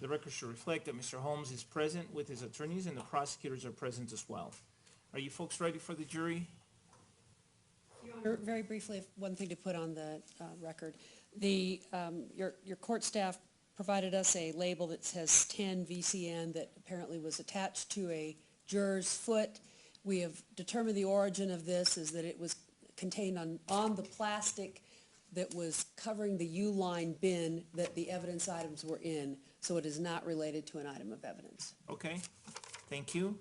The record should reflect that Mr. Holmes is present with his attorneys and the prosecutors are present as well. Are you folks ready for the jury? Your Honor, very briefly, one thing to put on the record. Your court staff provided us a label that says 10 VCN that apparently was attached to a juror's foot. We have determined the origin of this is that it was contained on the plastic that was covering the U-line bin that the evidence items were in, so it is not related to an item of evidence. Okay, thank you.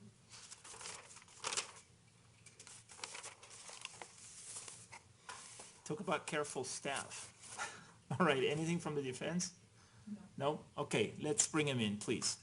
Talk about careful staff. All right, anything from the defense? No? Okay, let's bring him in, please.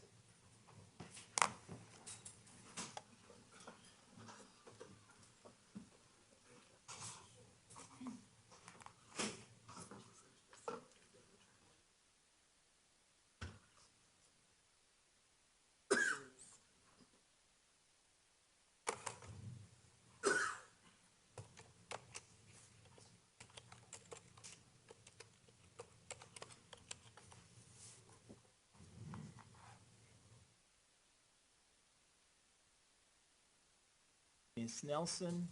Ms. Nelson.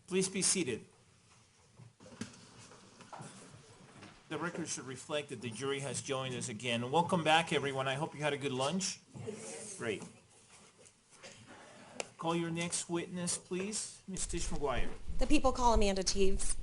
Please be seated. The record should reflect that the jury has joined us again. Welcome back, everyone. I hope you had a good lunch. Great. Call your next witness, please. Ms. Tish McGuire. The people call Amanda Teves.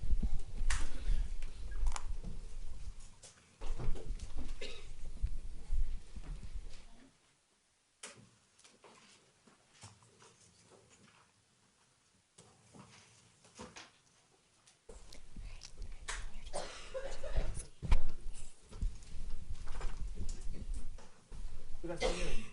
Good afternoon.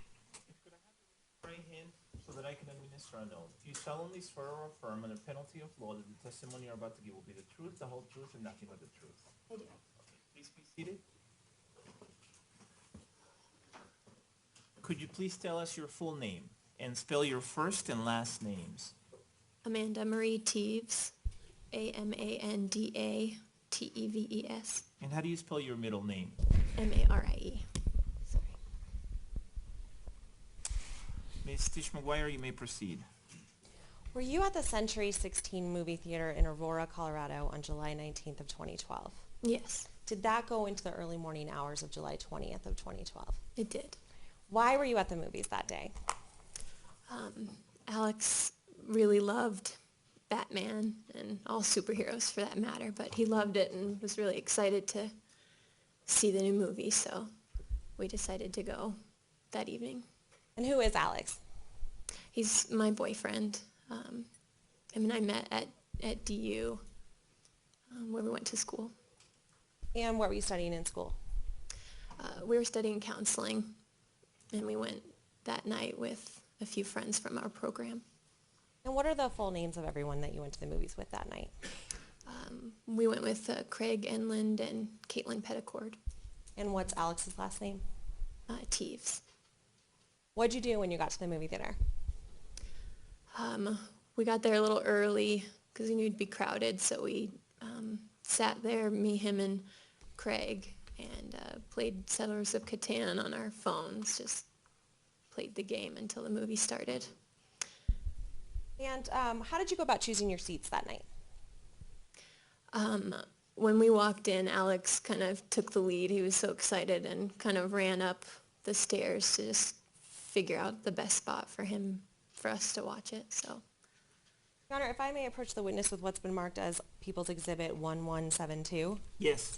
Could I have your right hand so that I can administer an oath? Do you solemnly swear or affirm under penalty of law that the testimony you're about to give will be the truth, the whole truth, and nothing but the truth? I do. Okay, please be seated. Could you please tell us your full name and spell your first and last names? Amanda Marie Teves, Amandateves. And how do you spell your middle name? Marie. Sorry. Ms. Tish McGuire, you may proceed. Were you at the Century 16 movie theater in Aurora, Colorado on July 19th of 2012? Yes, Did that go into the early morning hours of July 20th of 2012? it did. Why were you at the movies that day? Alex really loved Batman and all superheroes for that matter, but he loved it and was really excited to see the new movie, so we decided to go that evening. And who is Alex? He's my boyfriend. Him and I met at DU, where we went to school. And what were you studying in school? We were studying counseling, and we went that night with a few friends from our program. And what are the full names of everyone that you went to the movies with that night? We went with Craig Enland and Caitlin Petticord. And what's Alex's last name? Teves. What'd you do when you got to the movie theater? We got there a little early because we knew it'd be crowded, so we sat there, me, him, and Craig, and played Settlers of Catan on our phones, just played the game until the movie started. And how did you go about choosing your seats that night? When we walked in, Alex kind of took the lead. He was so excited and kind of ran up the stairs to just figure out the best spot for us to watch it. So, Your Honor, if I may approach the witness with what's been marked as People's Exhibit 1172. Yes.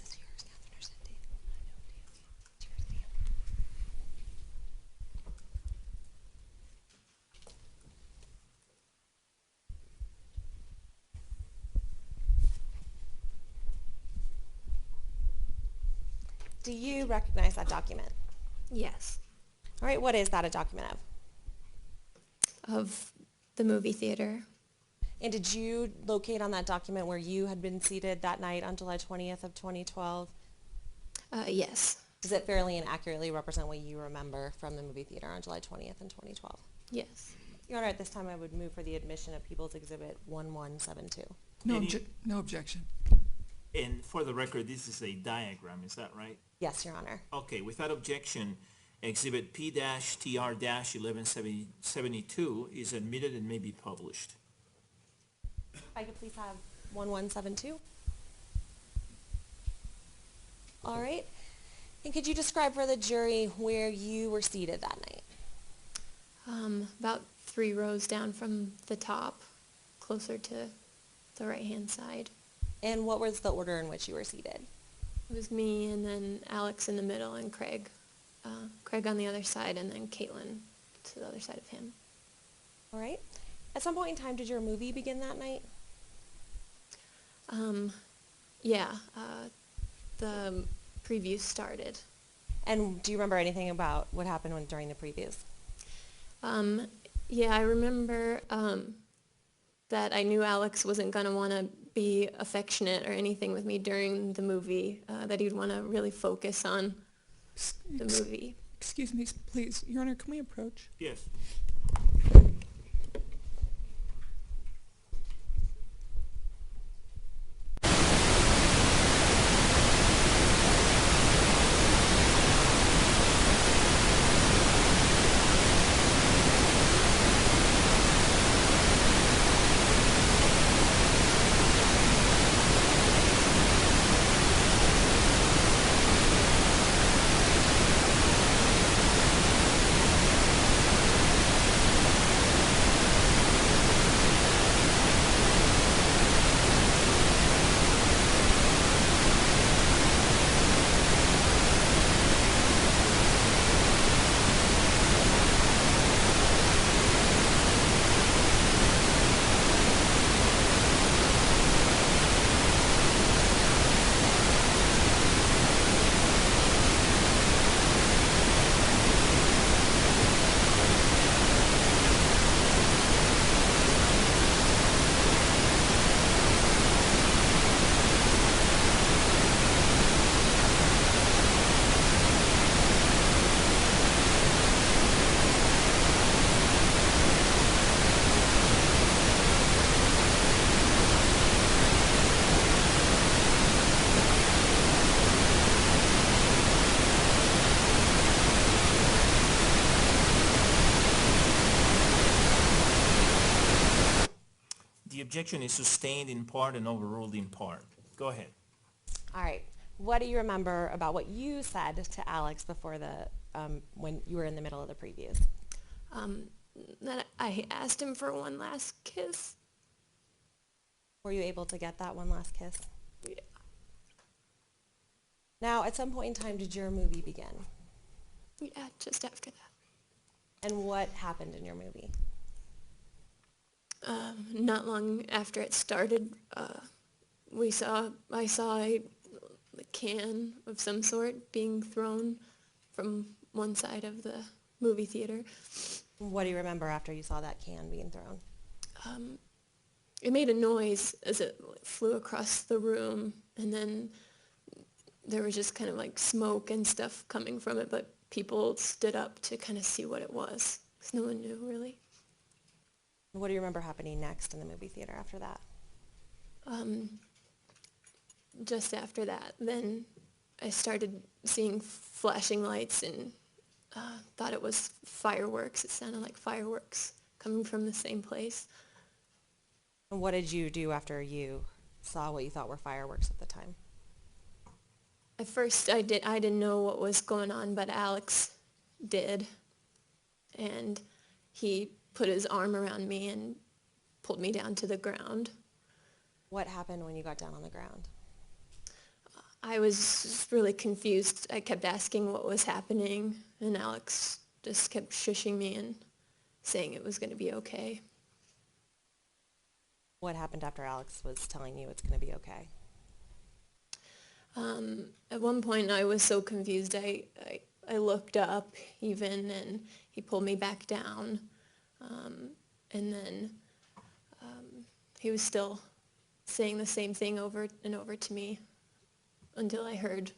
Do you recognize that document? yes, All right, what is that a document of? of the movie theater. And did you locate on that document where you had been seated that night on July 20th of 2012? Yes, Does it fairly and accurately represent what you remember from the movie theater on July 20th in 2012? yes. Your Honor, at this time I would move for the admission of People's Exhibit 1172. No objection. And for the record, this is a diagram, is that right? Yes, Your Honor. Okay, without objection, Exhibit P-TR-1172 is admitted and may be published. If I could please have 1172. All right. And could you describe for the jury where you were seated that night? About 3 rows down from the top, closer to the right-hand side. And what was the order in which you were seated? It was me, and then Alex in the middle, and Craig. Craig on the other side, and then Caitlin to the other side of him. All right. At some point in time, did your movie begin that night? Yeah, the preview started. And do you remember anything about what happened during the previews? Yeah, I remember that I knew Alex wasn't going to want to be affectionate or anything with me during the movie, that he'd want to really focus on the movie. Excuse me, please. Your Honor, can we approach? Yes. The objection is sustained in part and overruled in part. Go ahead. All right. What do you remember about what you said to Alex before when you were in the middle of the previews? That I asked him for one last kiss. Were you able to get that one last kiss? Yeah. Now, at some point in time, did your movie begin? Yeah, just after that. And what happened in your movie? Not long after it started, I saw a can of some sort being thrown from one side of the movie theater. What do you remember after you saw that can being thrown? It made a noise as it flew across the room, and then there was just kind of like smoke and stuff coming from it, but people stood up to kind of see what it was, because no one knew really. What do you remember happening next in the movie theater after that? Just after that, then I started seeing flashing lights and thought it was fireworks. It sounded like fireworks coming from the same place. And what did you do after you saw what you thought were fireworks at the time? At first, I didn't know what was going on, but Alex did, and he put his arm around me and pulled me down to the ground. What happened when you got down on the ground? I was just really confused. I kept asking what was happening, and Alex just kept shushing me and saying it was going to be okay. What happened after Alex was telling you it's going to be okay? At one point, I was so confused, I looked up even, and he pulled me back down. And then he was still saying the same thing over and over to me until I heard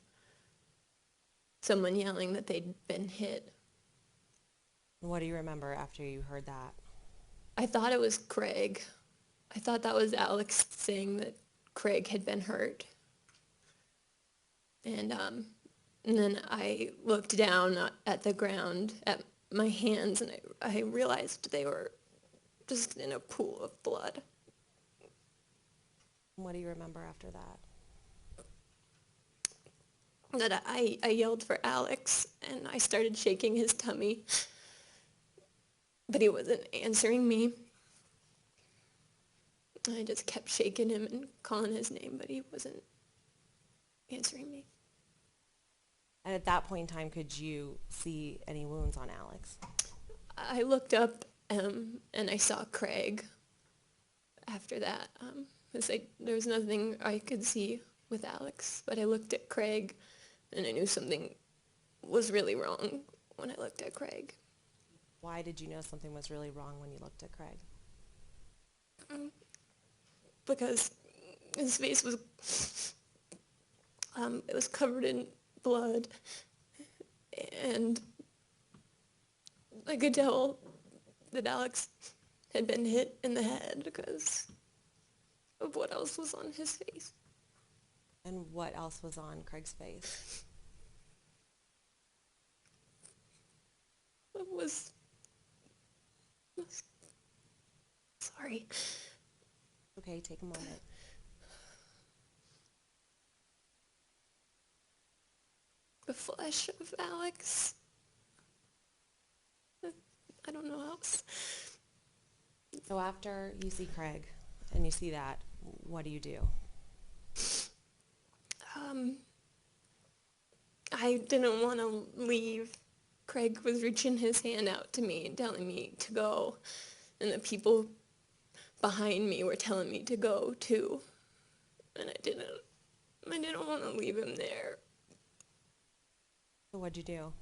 someone yelling that they'd been hit. What do you remember after you heard that? I thought it was Craig. I thought that was Alex saying that Craig had been hurt. And then I looked down at the ground, at my hands, and I realized they were just in a pool of blood. What do you remember after that? That I yelled for Alex, and I started shaking his tummy, but he wasn't answering me. I just kept shaking him and calling his name, but he wasn't answering me. And at that point in time, could you see any wounds on Alex? I looked up and I saw Craig after that. There was nothing I could see with Alex, but I looked at Craig and I knew something was really wrong when I looked at Craig. Why did you know something was really wrong when you looked at Craig? Because his face was, it was covered in blood, and I could tell that Alex had been hit in the head because of what else was on his face. And what else was on Craig's face? It was sorry. Okay, take a moment. The flesh of Alex. I don't know how else. So after you see Craig and you see that, what do you do? I didn't want to leave. Craig was reaching his hand out to me and telling me to go, and the people behind me were telling me to go too, and I didn't want to leave him there. So what'd you do?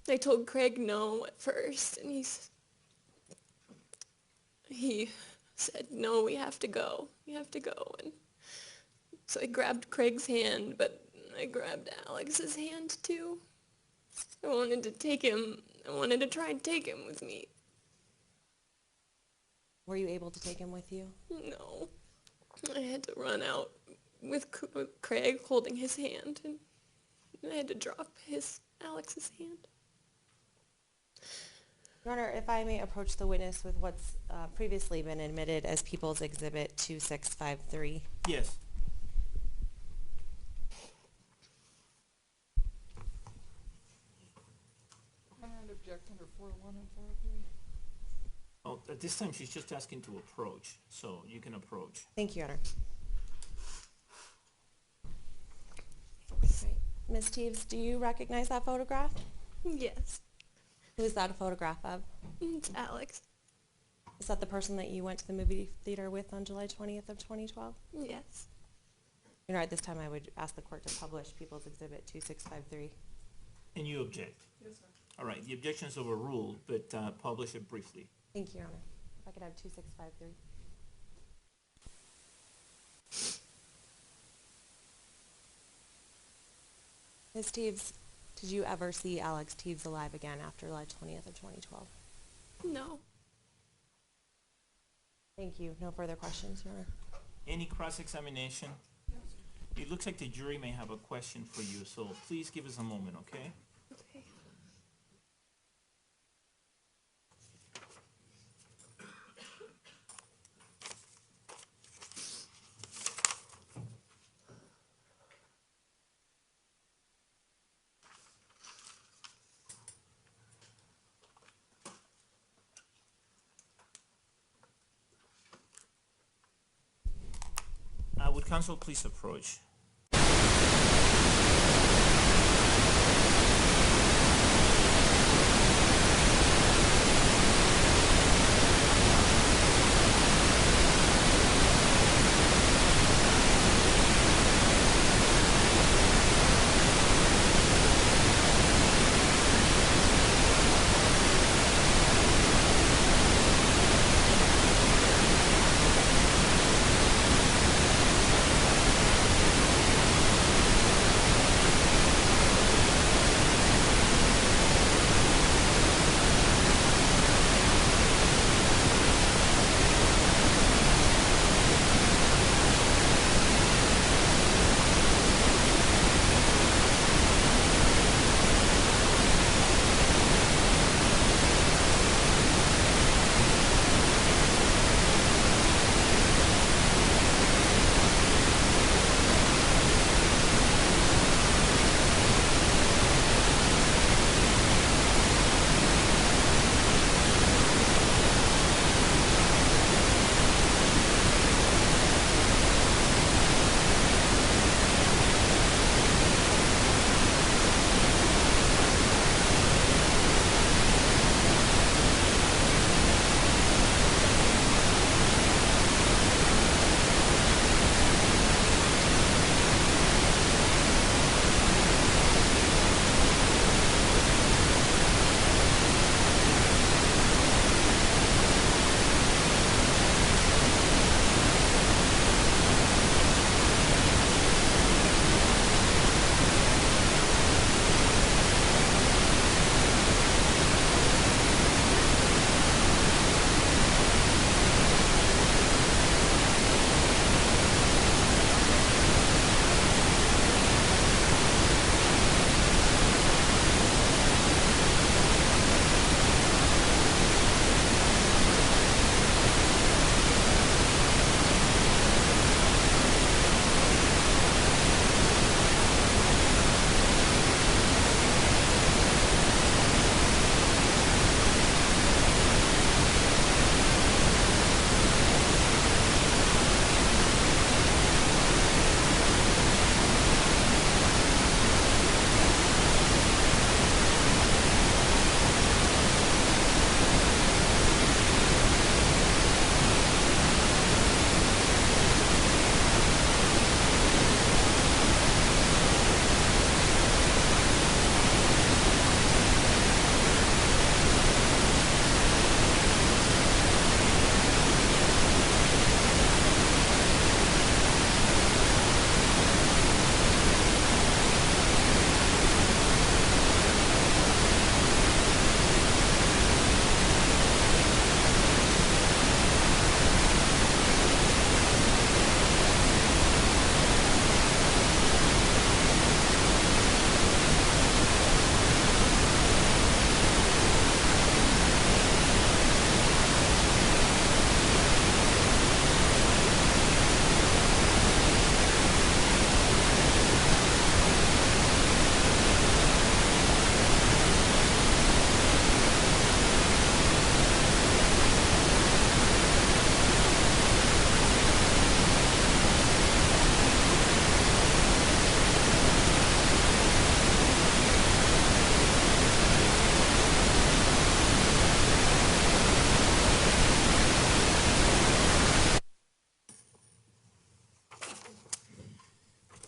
I told Craig no at first, and he said, no, we have to go. We have to go. And so I grabbed Craig's hand, but I grabbed Alex's hand too. I wanted to try and take him with me. Were you able to take him with you? No. I had to run out with Craig holding his hand, and I had to drop Alex's hand. Your Honor, if I may approach the witness with what's previously been admitted as People's Exhibit 2653. Yes. I don't object under 401 and 403. Oh, at this time, she's just asking to approach, so you can approach. Thank you, Your Honor. Right. Ms. Teves, do you recognize that photograph? Yes. Who is that a photograph of? It's Alex. Is that the person that you went to the movie theater with on July 20th of 2012? Yes. Your Honor, at this time I would ask the court to publish People's Exhibit 2653. And you object? Yes, sir. All right, the objection is overruled, but publish it briefly. Thank you, Your Honor. If I could have 2653. Ms. Teves, did you ever see Alex Teves alive again after July 20th of 2012? No. Thank you. No further questions, Your Honor. Any cross-examination? It looks like the jury may have a question for you, so please give us a moment, okay? Okay. Would counsel please approach?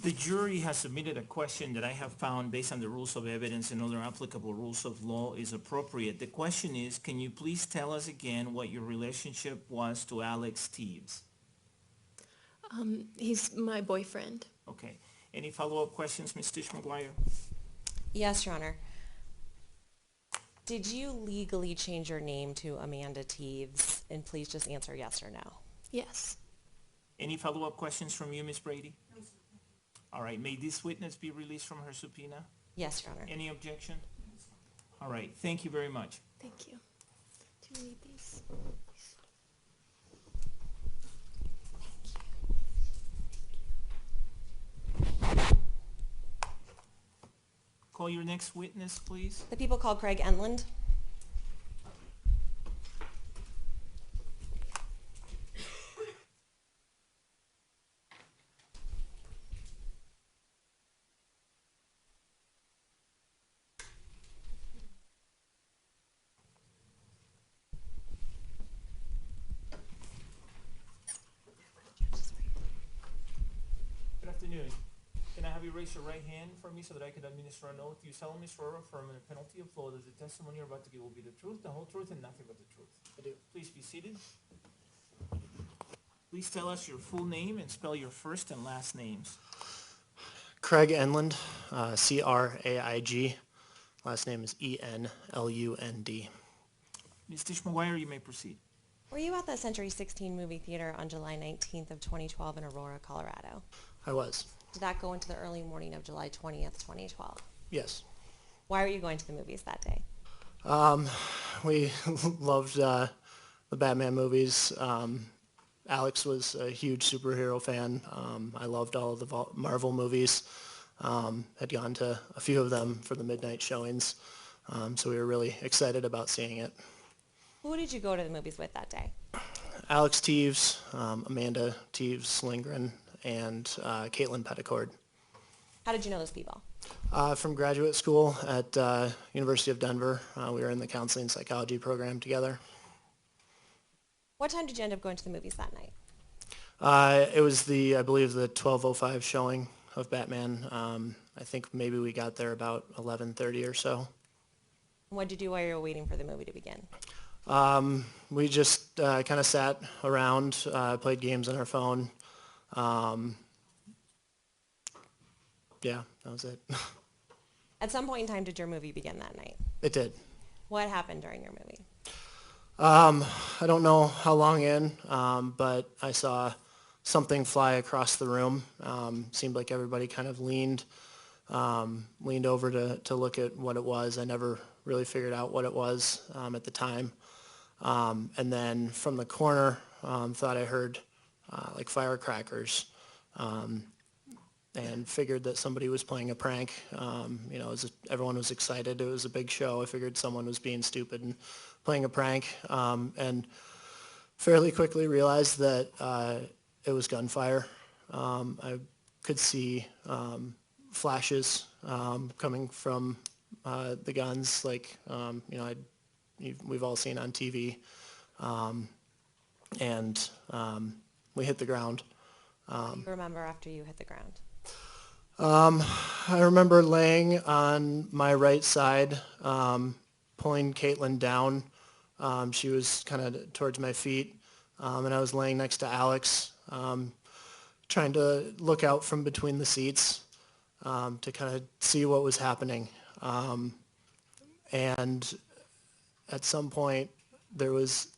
The jury has submitted a question that I have found based on the rules of evidence and other applicable rules of law is appropriate. The question is, can you please tell us again what your relationship was to Alex Teves? He's my boyfriend. Okay. Any follow-up questions, Ms. Tish McGuire? Yes, Your Honor. Did you legally change your name to Amanda Teves? And please just answer yes or no. Yes. Any follow-up questions from you, Ms. Brady? All right, may this witness be released from her subpoena? Yes, Your Honor. Any objection? All right, thank you very much. Thank you. Do you need these? Call your next witness, please. The people called Craig Enland. Good afternoon. Can I have you raise your right hand for me so that I can administer an oath? You solemnly swear or affirm under penalty of law that the testimony you're about to give will be the truth, the whole truth, and nothing but the truth. I do. Please be seated. Please tell us your full name and spell your first and last names. Craig Enland, C-R-A-I-G. Last name is E-N-L-U-N-D. Ms. Dishmaguire, you may proceed. Were you at the Century 16 movie theater on July 19th of 2012 in Aurora, Colorado? I was. Did that go into the early morning of July 20th, 2012? Yes. Why were you going to the movies that day? We loved the Batman movies. Alex was a huge superhero fan. I loved all of the Marvel movies. Had gone to a few of them for the midnight showings. So we were really excited about seeing it. Who did you go to the movies with that day? Alex Teves, Amanda Teves Lindgren, and Caitlin Petticord. How did you know those people? From graduate school at University of Denver. We were in the counseling psychology program together. What time did you end up going to the movies that night? It was I believe the 12:05 showing of Batman. I think maybe we got there about 11:30 or so. What did you do while you were waiting for the movie to begin? We just kind of sat around, played games on our phone. Yeah, that was it. At some point in time, did your movie begin that night? It did. What happened during your movie? I don't know how long in, but I saw something fly across the room. Seemed like everybody kind of leaned over to look at what it was. I never really figured out what it was at the time. And then from the corner, thought I heard like firecrackers, and figured that somebody was playing a prank. Everyone was excited. It was a big show. I figured someone was being stupid and playing a prank, and fairly quickly realized that it was gunfire. I could see flashes coming from the guns, like we've all seen on TV, and we hit the ground. Do you remember after you hit the ground? I remember laying on my right side, pulling Caitlin down. She was kind of towards my feet, and I was laying next to Alex, trying to look out from between the seats to kind of see what was happening. And at some point, there was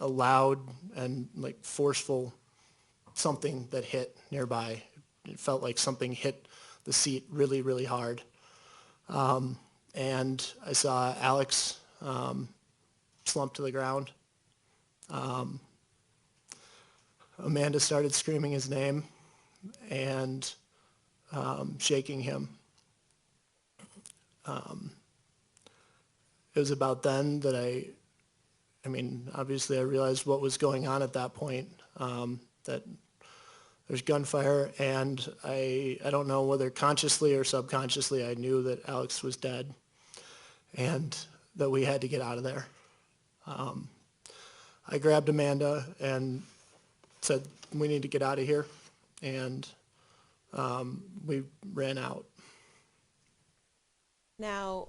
a loud and like forceful something that hit nearby. It felt like something hit the seat really, really hard. And I saw Alex slump to the ground. Amanda started screaming his name and shaking him. It was about then that obviously I realized what was going on at that point, that there's gunfire, and I don't know whether consciously or subconsciously I knew that Alex was dead and that we had to get out of there. I grabbed Amanda and said, we need to get out of here, and we ran out. Now,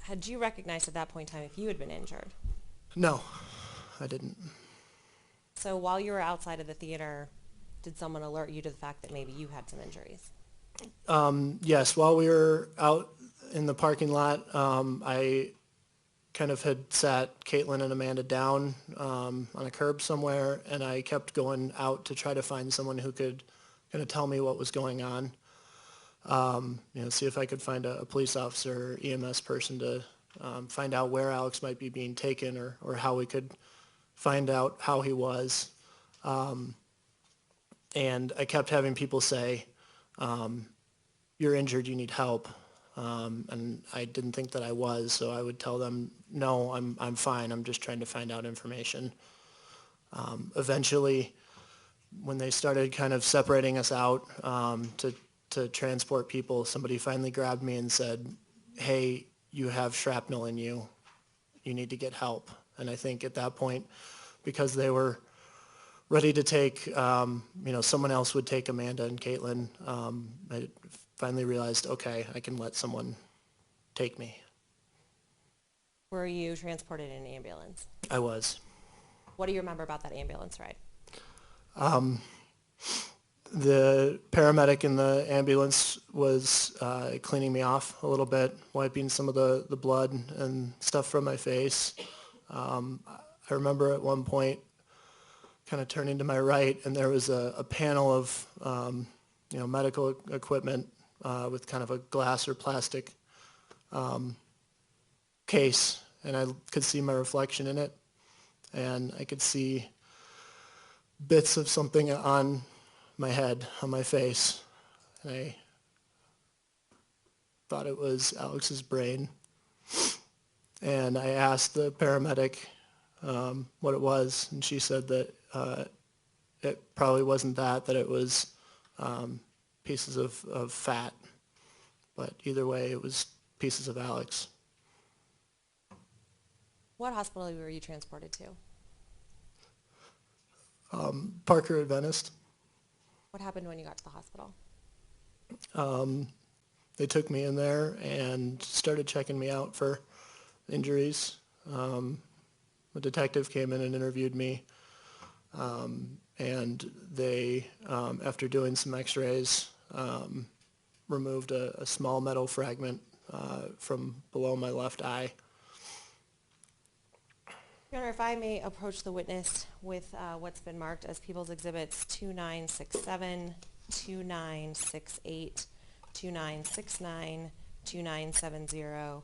had you recognized at that point in time if you had been injured? No, I didn't. So while you were outside of the theater, did someone alert you to the fact that maybe you had some injuries? Yes, while we were out in the parking lot, I kind of had sat Caitlin and Amanda down on a curb somewhere, and I kept going out to try to find someone who could kind of tell me what was going on. see if I could find a police officer or EMS person to find out where Alex might be being taken, or how we could find out how he was. And I kept having people say, you're injured, you need help. And I didn't think that I was, so I would tell them, no, I'm fine, I'm just trying to find out information. Eventually, when they started kind of separating us out to transport people, somebody finally grabbed me and said, hey, you have shrapnel in you, you need to get help. And I think at that point, because they were ready to take, someone else would take Amanda and Caitlin, I finally realized, okay, I can let someone take me. Were you transported in an ambulance? I was. What do you remember about that ambulance ride? The paramedic in the ambulance was cleaning me off a little bit, wiping some of the blood and stuff from my face. I remember at one point kind of turning to my right, and there was a panel of medical equipment with kind of a glass or plastic case, and I could see my reflection in it, and I could see bits of something on my head, on my face, and I thought it was Alex's brain. And I asked the paramedic what it was, and she said that it probably wasn't that it was pieces of fat. But either way, it was pieces of Alex. What hospital were you transported to? Parker Adventist. What happened when you got to the hospital? They took me in there and started checking me out for injuries. The detective came in and interviewed me, and they, after doing some x-rays, removed a small metal fragment from below my left eye. Your Honor, if I may approach the witness with what's been marked as People's Exhibits 2967, 2968, 2969, 2970,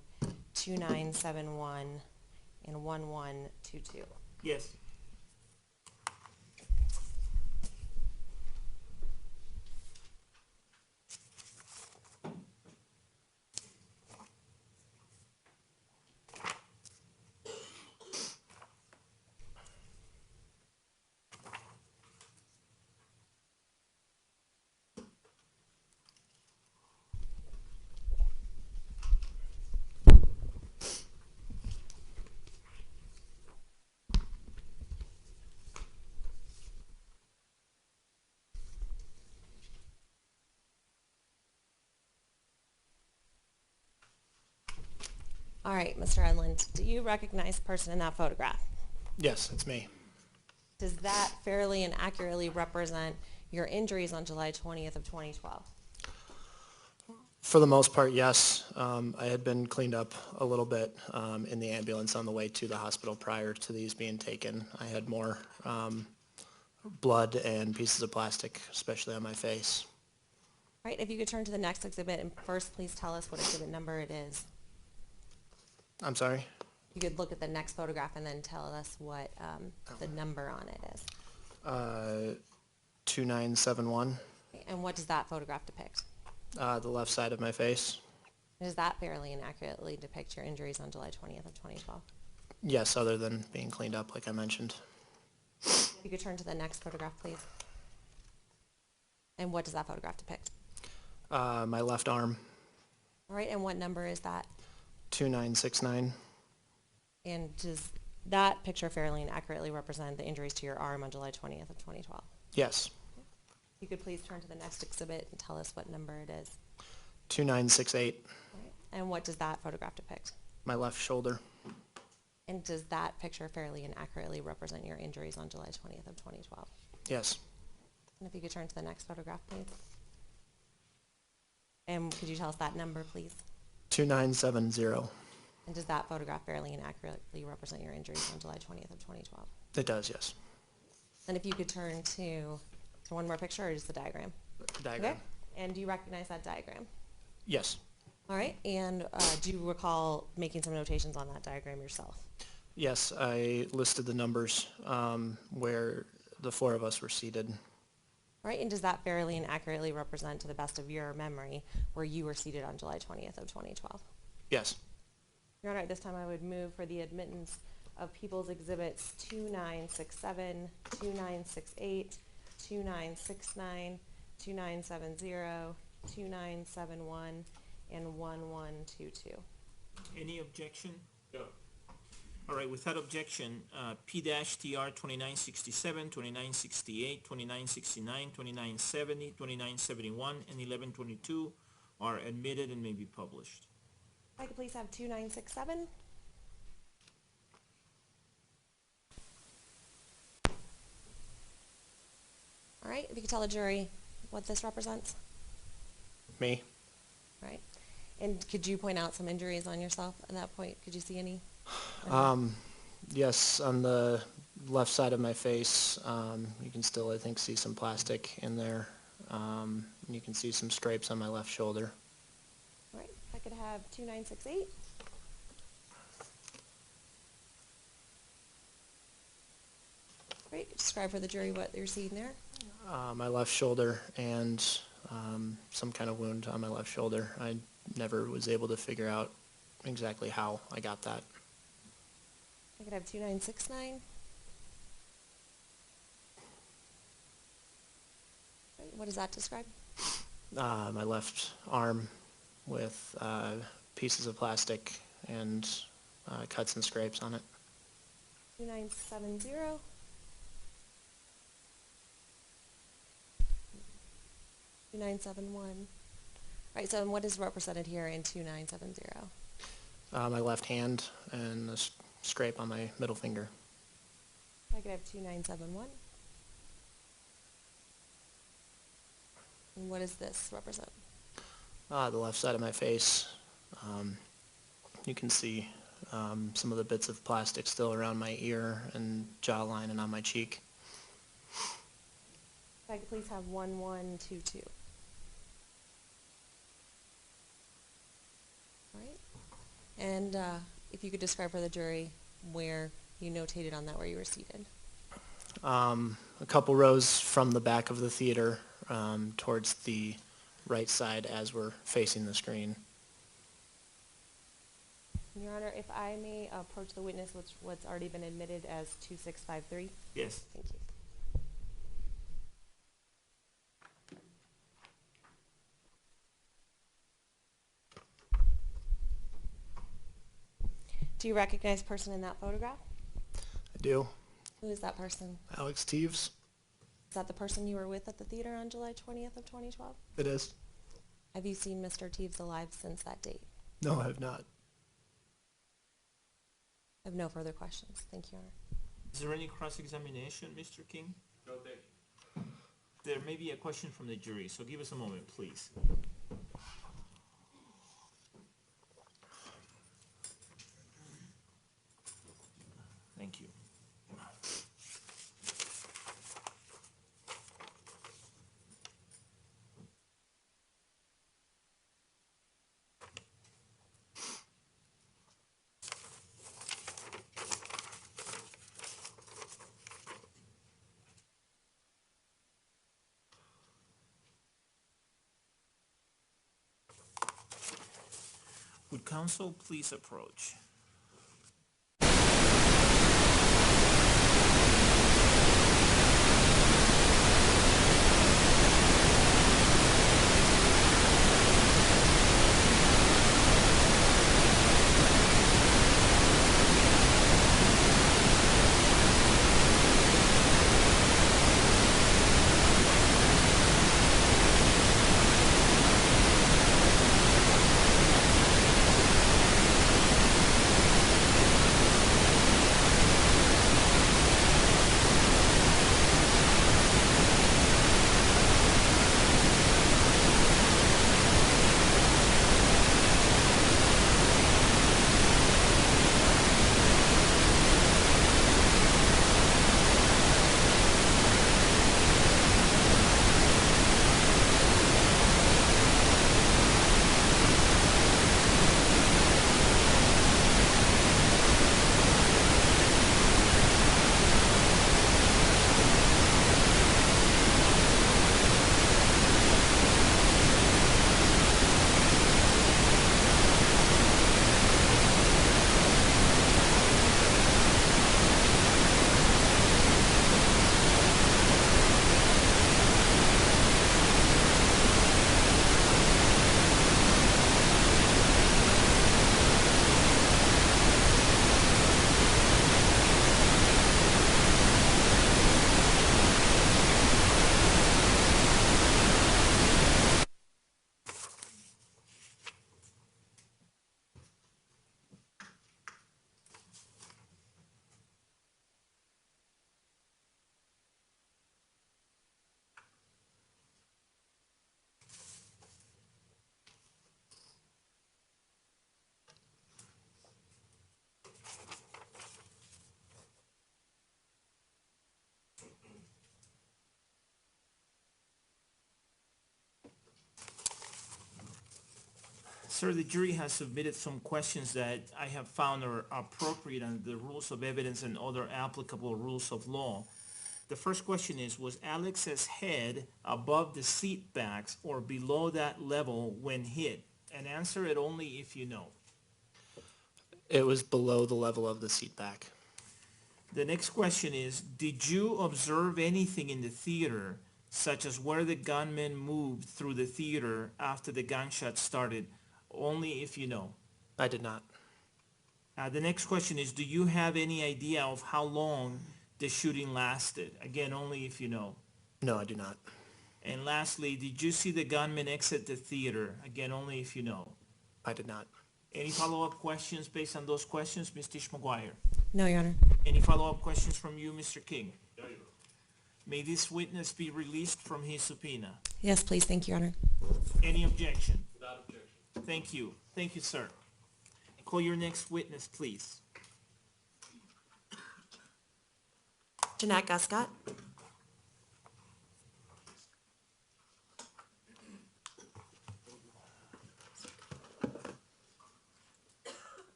2971, and 1122. Yes. All right, Mr. Enland, do you recognize the person in that photograph? Yes, it's me. Does that fairly and accurately represent your injuries on July 20th of 2012? For the most part, yes. I had been cleaned up a little bit in the ambulance on the way to the hospital prior to these being taken. I had more blood and pieces of plastic, especially on my face. All right, if you could turn to the next exhibit, and first please tell us what exhibit number it is. I'm sorry? You could look at the next photograph and then tell us what the number on it is. 2971, And what does that photograph depict? the left side of my face. Does that fairly and accurately depict your injuries on July 20th of 2012? Yes, other than being cleaned up, like I mentioned. If you could turn to the next photograph, please. And what does that photograph depict? My left arm, All right, and what number is that? 2969. And does that picture fairly and accurately represent the injuries to your arm on July 20th of 2012? Yes, If you could please turn to the next exhibit and tell us what number it is. 2968. All right. And what does that photograph depict? My left shoulder. And does that picture fairly and accurately represent your injuries on July 20th of 2012? Yes, And if you could turn to the next photograph, please. And could you tell us that number, please? 2970. And does that photograph fairly and accurately represent your injuries on July 20th of 2012? It does, yes. And if you could turn to one more picture or just the diagram? Diagram. Okay. And do you recognize that diagram? Yes. All right, and do you recall making some notations on that diagram yourself? Yes, I listed the numbers where the four of us were seated. All right, and does that fairly and accurately represent, to the best of your memory, where you were seated on July 20th of 2012? Yes. Your Honor, at this time I would move for the admittance of People's Exhibits 2967, 2968, 2969, 2970, 2971, and 1122. Any objection? No. All right, without objection, P-TR 2967, 2968, 2969, 2970, 2971, and 1122 are admitted and may be published. If I could please have 2967. All right, if you could tell the jury what this represents. Me? All right. And could you point out some injuries on yourself at that point? Could you see any? Yes, on the left side of my face, you can still, I think, see some plastic in there. You can see some scrapes on my left shoulder. All right, if I could have 2968. Great, describe for the jury what you're seeing there. My left shoulder and some kind of wound on my left shoulder. I never was able to figure out exactly how I got that. I could have 2969. Right, what does that describe? My left arm with pieces of plastic and cuts and scrapes on it. 2970. 2971. Right, so what is represented here in 2970? My left hand and a scrape on my middle finger. I could have 2971. And what does this represent? The left side of my face. You can see some of the bits of plastic still around my ear and jawline and on my cheek. If I could please have 1122. All right. And if you could describe for the jury where you notated on that where you were seated. A couple rows from the back of the theater towards the right side as we're facing the screen. Your Honor, if I may approach the witness with what's already been admitted as 2653. Yes. Thank you. Do you recognize the person in that photograph? I do. Who is that person? Alex Teves? Is that the person you were with at the theater on July 20th of 2012? It is. Have you seen Mr. Teves alive since that date? No, I have not. I have no further questions. Thank you, Your Honor. Is there any cross-examination, Mr. King? No, thank you. There may be a question from the jury, so give us a moment, please. Thank you. Would counsel please approach? Sir, the jury has submitted some questions that I have found are appropriate under the rules of evidence and other applicable rules of law. The first question is, was Alex's head above the seat backs or below that level when hit? And answer it only if you know. It was below the level of the seat back. The next question is, did you observe anything in the theater, such as where the gunman moved through the theater after the gunshot started? Only if you know. I did not. The next question is, do you have any idea of how long the shooting lasted? Again, only if you know. No, I do not. And lastly, did you see the gunman exit the theater? Again, only if you know. I did not. Any follow-up questions based on those questions, Ms. Tisch-McGuire? No, Your Honor. Any follow-up questions from you, Mr. King? May this witness be released from his subpoena. Yes, please. Thank you, Your Honor. Any objection? Without objection. Thank you. Thank you, sir. Call your next witness, please. Janette Guscott.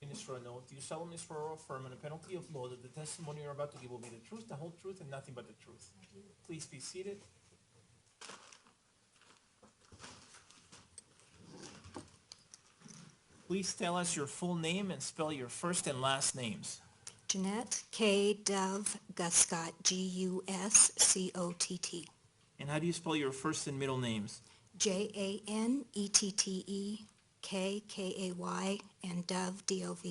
Minister, an oath. Do you solemnly swear or affirm on the penalty of law that the testimony you're about to give will be the truth, the whole truth, and nothing but the truth? Please be seated. Please tell us your full name and spell your first and last names. Janette K. Dove Guscott, Guscott. And how do you spell your first and middle names? Janette Kay, and Dove, Dove.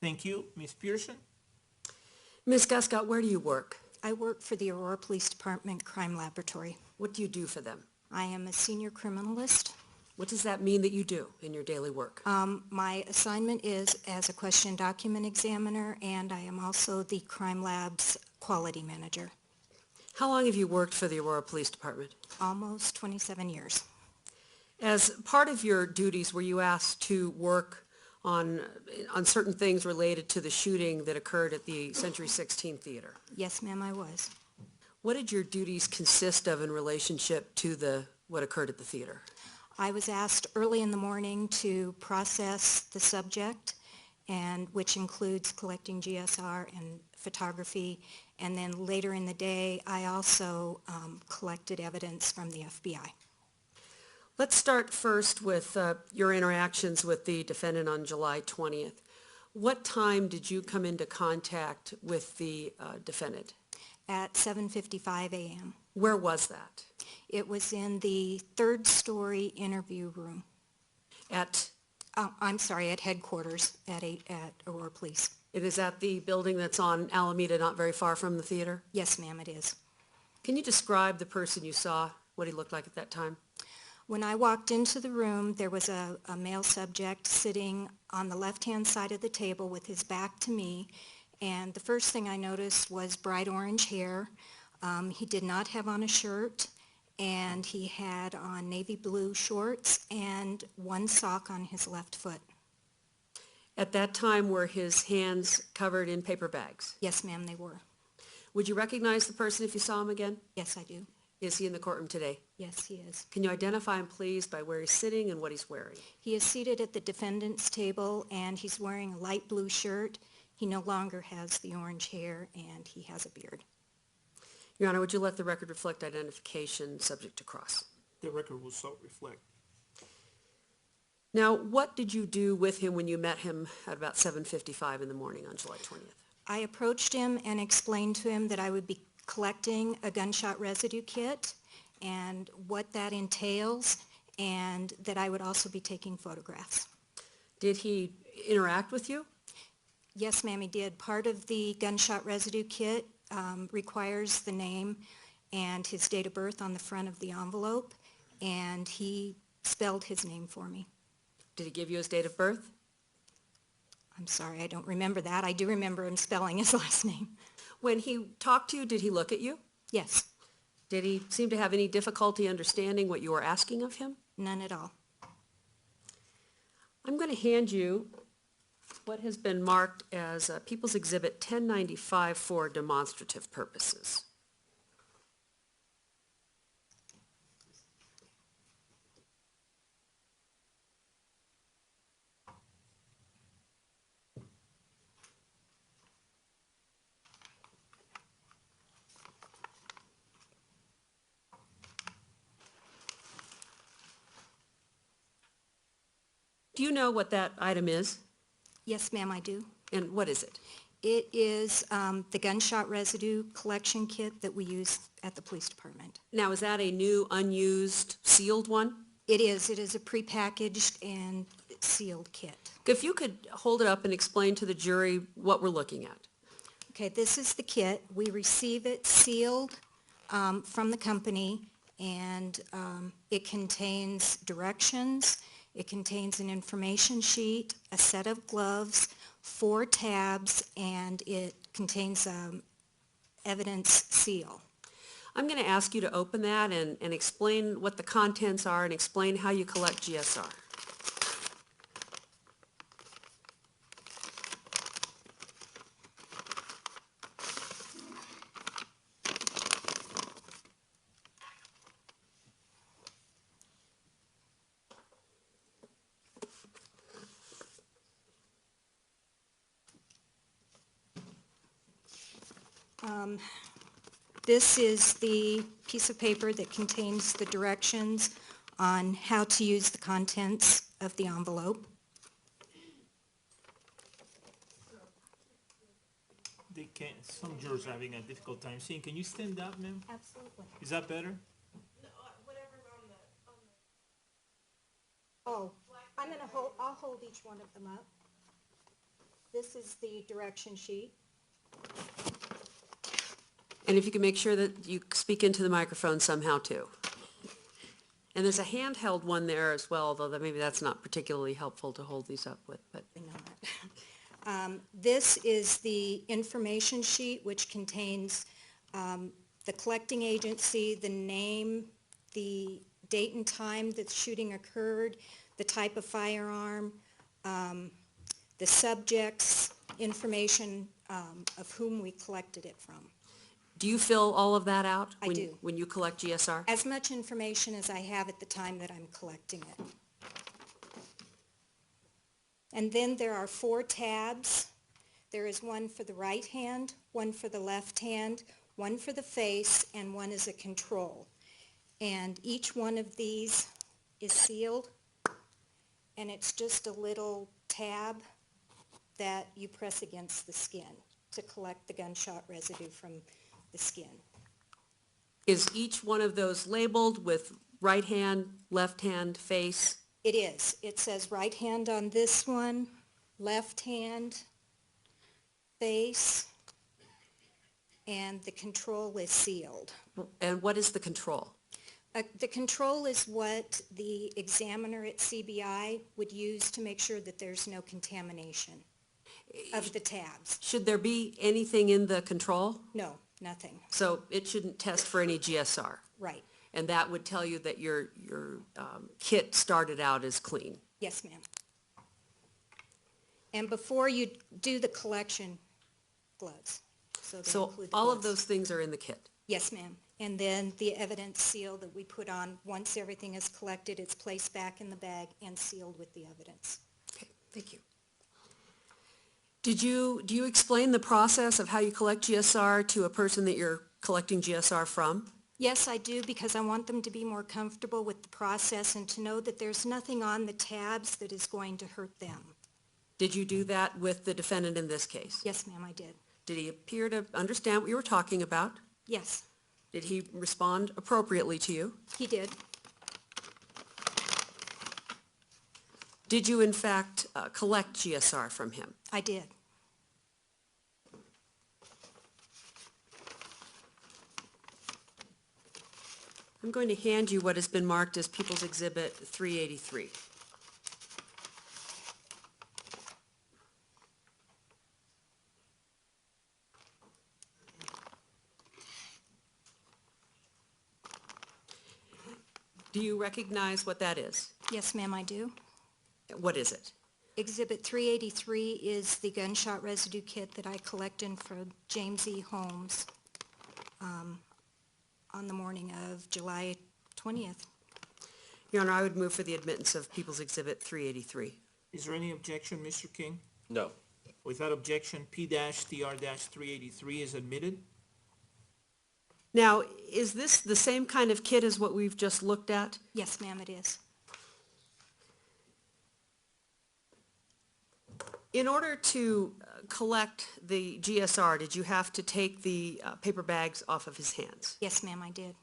Thank you. Ms. Pearson? Ms. Guscott, where do you work? I work for the Aurora Police Department Crime Laboratory. What do you do for them? I am a senior criminalist. What does that mean that you do in your daily work? My assignment is as a question document examiner, and I am also the crime lab's quality manager. How long have you worked for the Aurora Police Department? Almost 27 years. As part of your duties, were you asked to work on certain things related to the shooting that occurred at the Century 16 Theater? Yes, ma'am, I was. What did your duties consist of in relationship to what occurred at the theater? I was asked early in the morning to process the subject, and which includes collecting GSR and photography, and then later in the day I also collected evidence from the FBI. Let's start first with your interactions with the defendant on July 20th. What time did you come into contact with the defendant? At 7:55 a.m. Where was that? It was in the third story interview room. At headquarters at Aurora Police. It is at the building that's on Alameda, not very far from the theater? Yes, ma'am, it is. Can you describe the person you saw, what he looked like at that time? When I walked into the room, there was a male subject sitting on the left-hand side of the table with his back to me, and the first thing I noticed was bright orange hair. He did not have on a shirt, and he had on navy blue shorts and one sock on his left foot. At that time, were his hands covered in paper bags? Yes, ma'am, they were. Would you recognize the person if you saw him again? Yes, I do. Is he in the courtroom today? Yes, he is. Can you identify him, please, by where he's sitting and what he's wearing? He is seated at the defendant's table, and he's wearing a light blue shirt. He no longer has the orange hair, and he has a beard. Your Honor, would you let the record reflect identification subject to cross? The record will so reflect. Now, what did you do with him when you met him at about 7:55 in the morning on July 20th? I approached him and explained to him that I would be collecting a gunshot residue kit and what that entails, and that I would also be taking photographs. Did he interact with you? Yes, ma'am, he did. Part of the gunshot residue kit requires the name and his date of birth on the front of the envelope, and he spelled his name for me. Did he give you his date of birth? I'm sorry, I don't remember that. I do remember him spelling his last name. When he talked to you, did he look at you? Yes. Did he seem to have any difficulty understanding what you were asking of him? None at all. I'm going to hand you what has been marked as People's Exhibit 1095 for demonstrative purposes. Do you know what that item is? Yes, ma'am, I do. And what is it? It is the gunshot residue collection kit that we use at the police department. Now, is that a new, unused, sealed one? It is a prepackaged and sealed kit. If you could hold it up and explain to the jury what we're looking at. Okay, this is the kit. We receive it sealed from the company, and it contains directions. It contains an information sheet, a set of gloves, 4 tabs, and it contains evidence seal. I'm going to ask you to open that and explain what the contents are and explain how you collect GSR. This is the piece of paper that contains the directions on how to use the contents of the envelope. They can't, some jurors are having a difficult time seeing. Can you stand up, ma'am? Absolutely. Is that better? Oh, I'll hold each one of them up. This is the direction sheet. And if you can make sure that you speak into the microphone somehow too. And there's a handheld one there as well, though maybe that's not particularly helpful to hold these up with. But This is the information sheet, which contains the collecting agency, the name, the date and time that the shooting occurred, the type of firearm, the subject's information of whom we collected it from. do you fill all of that out I do. when you collect GSR? As much information as I have at the time that I'm collecting it. And then there are 4 tabs. There is one for the right hand, one for the left hand, one for the face, and one is a control. And each one of these is sealed, and it's just a little tab that you press against the skin to collect the gunshot residue from the skin. Is each one of those labeled with right hand, left hand, face? It is. It says right hand on this one, left hand, face, and the control is sealed. And what is the control? The control is what the examiner at CBI would use to make sure that there's no contamination of the tabs. Should there be anything in the control? No, nothing. So it shouldn't test for any GSR? Right. And that would tell you that your kit started out as clean? Yes, ma'am. And before you do the collection, gloves. they So include the all of gloves. those things are in the kit? Yes, ma'am. And then the evidence seal that we put on, once everything is collected, it's placed back in the bag and sealed with the evidence. Okay, thank you. Do you explain the process of how you collect GSR to a person that you're collecting GSR from? Yes, I do, because I want them to be more comfortable with the process and to know that there's nothing on the tabs that is going to hurt them. Did you do that with the defendant in this case? Yes, ma'am, I did. Did he appear to understand what you were talking about? Yes, Did he respond appropriately to you? he did. Did you in fact collect GSR from him? I did. I'm going to hand you what has been marked as People's Exhibit 383. Do you recognize what that is? Yes, ma'am, I do. What is it? Exhibit 383 is the gunshot residue kit that I collected from James E. Holmes on the morning of July 20th. Your Honor, I would move for the admittance of People's Exhibit 383. Is there any objection, Mr. King? No. Without objection, P-TR-383 is admitted. Now, is this the same kind of kit as what we've just looked at? Yes, ma'am, it is. In order to collect the GSR, did you have to take the paper bags off of his hands? Yes, ma'am, I did.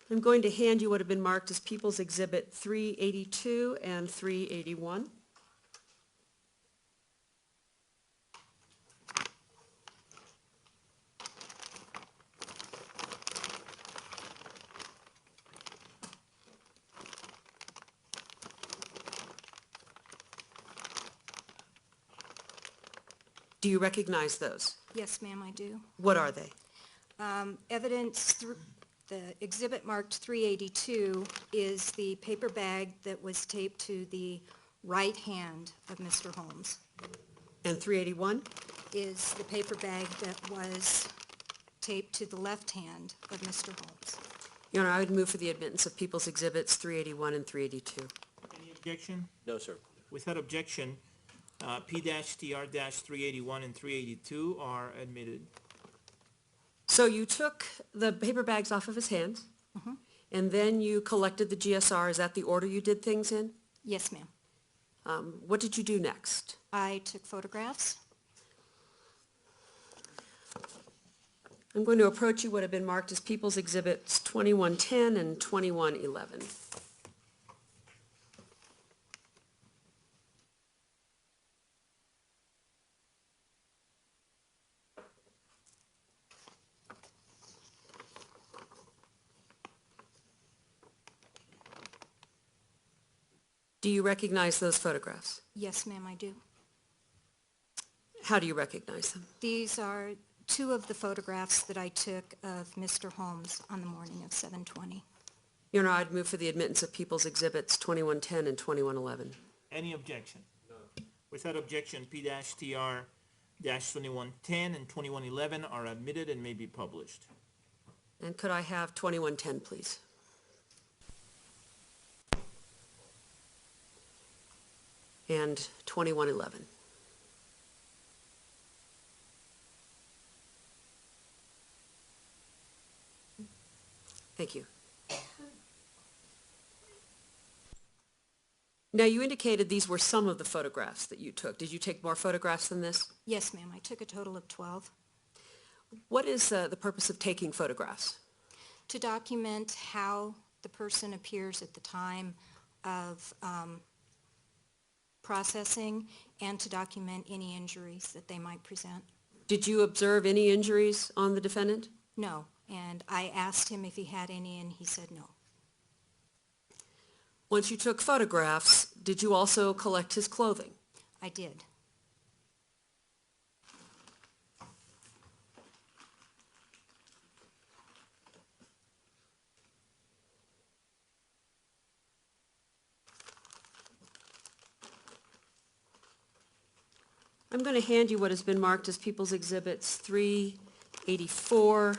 I'm going to hand you what have been marked as People's Exhibit 382 and 381. Do you recognize those? Yes, ma'am, I do. What are they? The exhibit marked 382 is the paper bag that was taped to the right hand of Mr. Holmes. And 381? Is the paper bag that was taped to the left hand of Mr. Holmes. Your Honor, I would move for the admittance of People's Exhibits 381 and 382. Any objection? No, sir. Without objection, P-TR-381 and 382 are admitted. So you took the paper bags off of his hands, and then you collected the GSR. Is that the order you did things in? Yes, ma'am. What did you do next? I took photographs. I'm going to approach you what have been marked as People's Exhibits 2110 and 2111. Do you recognize those photographs? Yes, ma'am, I do. How do you recognize them? These are two of the photographs that I took of Mr. Holmes on the morning of 7/20. Your Honor, I'd move for the admittance of People's Exhibits 2110 and 2111. Any objection? No. Without objection, P-TR-2110 and 2111 are admitted and may be published. And could I have 2110, please? And 2111. Thank you. Now, you indicated these were some of the photographs that you took. Did you take more photographs than this? Yes, ma'am, I took a total of 12. What is the purpose of taking photographs? To document how the person appears at the time of processing and to document any injuries that they might present. Did you observe any injuries on the defendant? No, and I asked him if he had any and he said no. Once you took photographs, did you also collect his clothing? I did. I'm going to hand you what has been marked as People's Exhibits 384,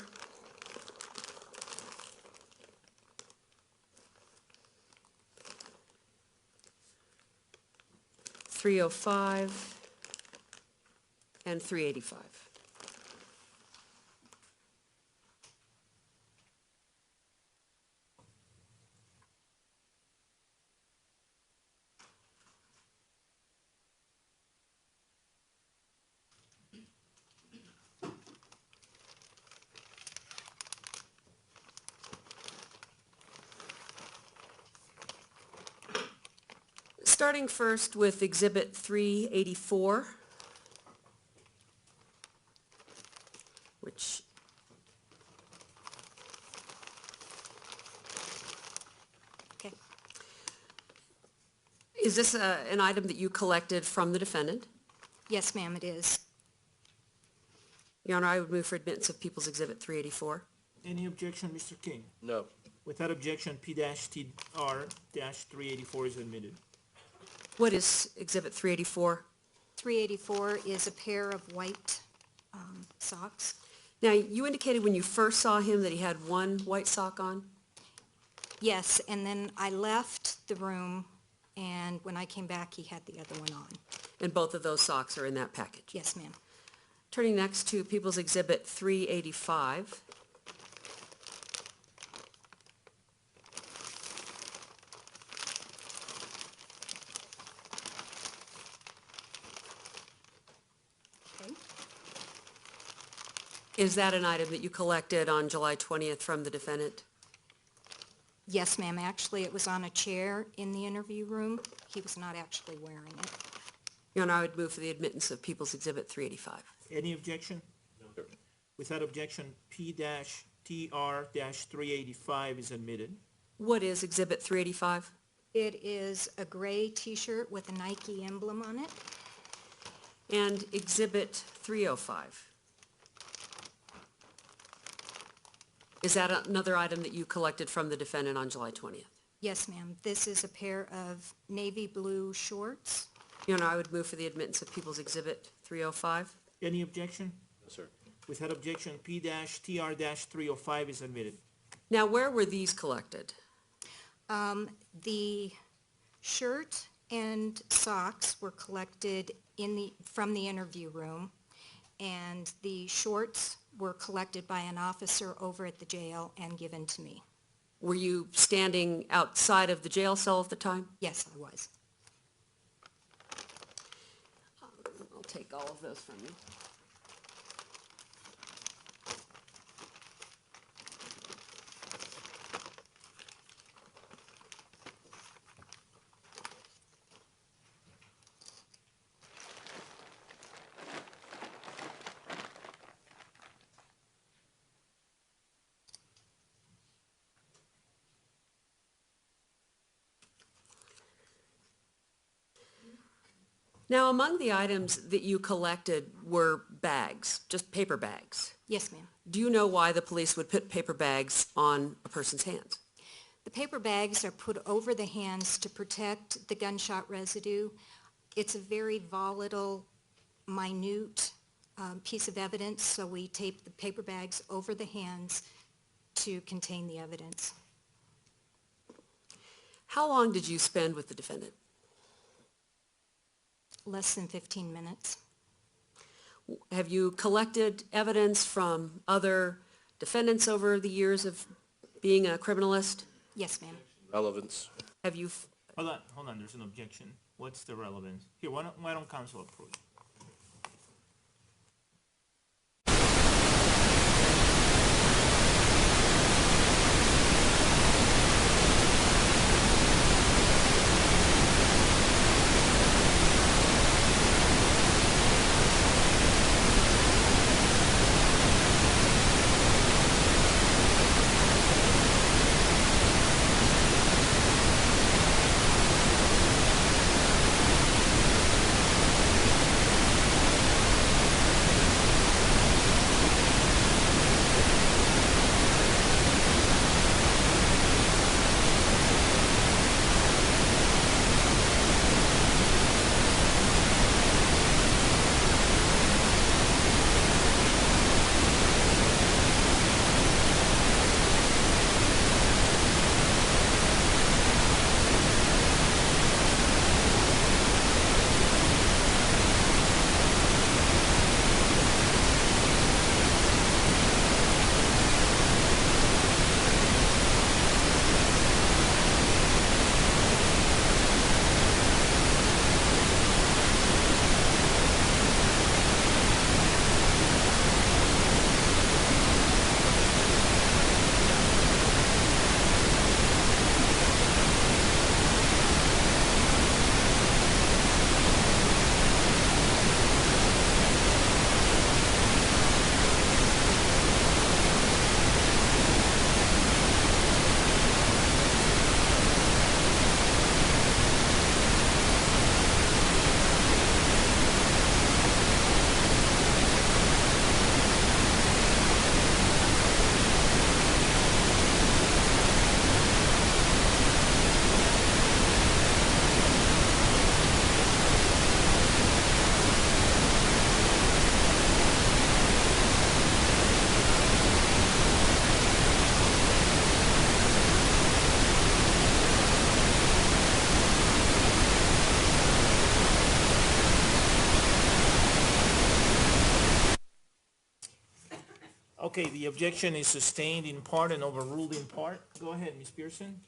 305, and 385. Starting first with Exhibit 384, which Okay. is this an item that you collected from the defendant? Yes, ma'am, it is. Your Honor, I would move for admittance of People's Exhibit 384. Any objection, Mr. King? No. Without objection, P-TR-384 is admitted. What is Exhibit 384? 384 is a pair of white socks. Now, you indicated when you first saw him that he had one white sock on? Yes, and then I left the room, and when I came back, he had the other one on. And both of those socks are in that package? Yes, ma'am. Turning next to People's Exhibit 385. Okay. Is that an item that you collected on July 20th from the defendant? Yes, ma'am. Actually, it was on a chair in the interview room. He was not actually wearing it. Your Honor, I would move for the admittance of People's Exhibit 385. Any objection? No, sir. Without objection, P-TR-385 is admitted. What is Exhibit 385? It is a gray T-shirt with a Nike emblem on it. And Exhibit 305? Is that another item that you collected from the defendant on July 20th? Yes, ma'am. This is a pair of navy blue shorts. Your Honor, I would move for the admittance of People's Exhibit 305. Any objection? No, sir. Without objection, P-TR-305 is admitted. Now, where were these collected? The shirt and socks were collected from the interview room, and the shorts were collected by an officer over at the jail and given to me. Were you standing outside of the jail cell at the time? Yes, I was. I'll take all of those from you. Now, among the items that you collected were bags, just paper bags. Yes, ma'am. Do you know why the police would put paper bags on a person's hands? The paper bags are put over the hands to protect the gunshot residue. It's a very volatile, minute piece of evidence, so we tape the paper bags over the hands to contain the evidence. How long did you spend with the defendant? Less than 15 minutes. Have you collected evidence from other defendants over the years of being a criminalist? Yes, ma'am. Relevance. Have you, Hold on, there's an objection. What's the relevance? Here, why don't counsel approve? Okay, the objection is sustained in part and overruled in part. Go ahead, Ms. Pearson.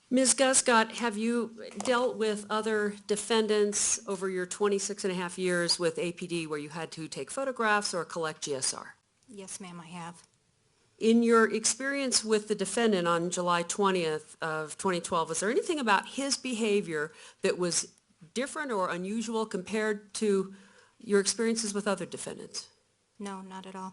Ms. Guscott, have you dealt with other defendants over your 26 and a half years with APD where you had to take photographs or collect GSR? Yes, ma'am, I have. In your experience with the defendant on July 20th of 2012, was there anything about his behavior that was different or unusual compared to your experiences with other defendants? No, not at all.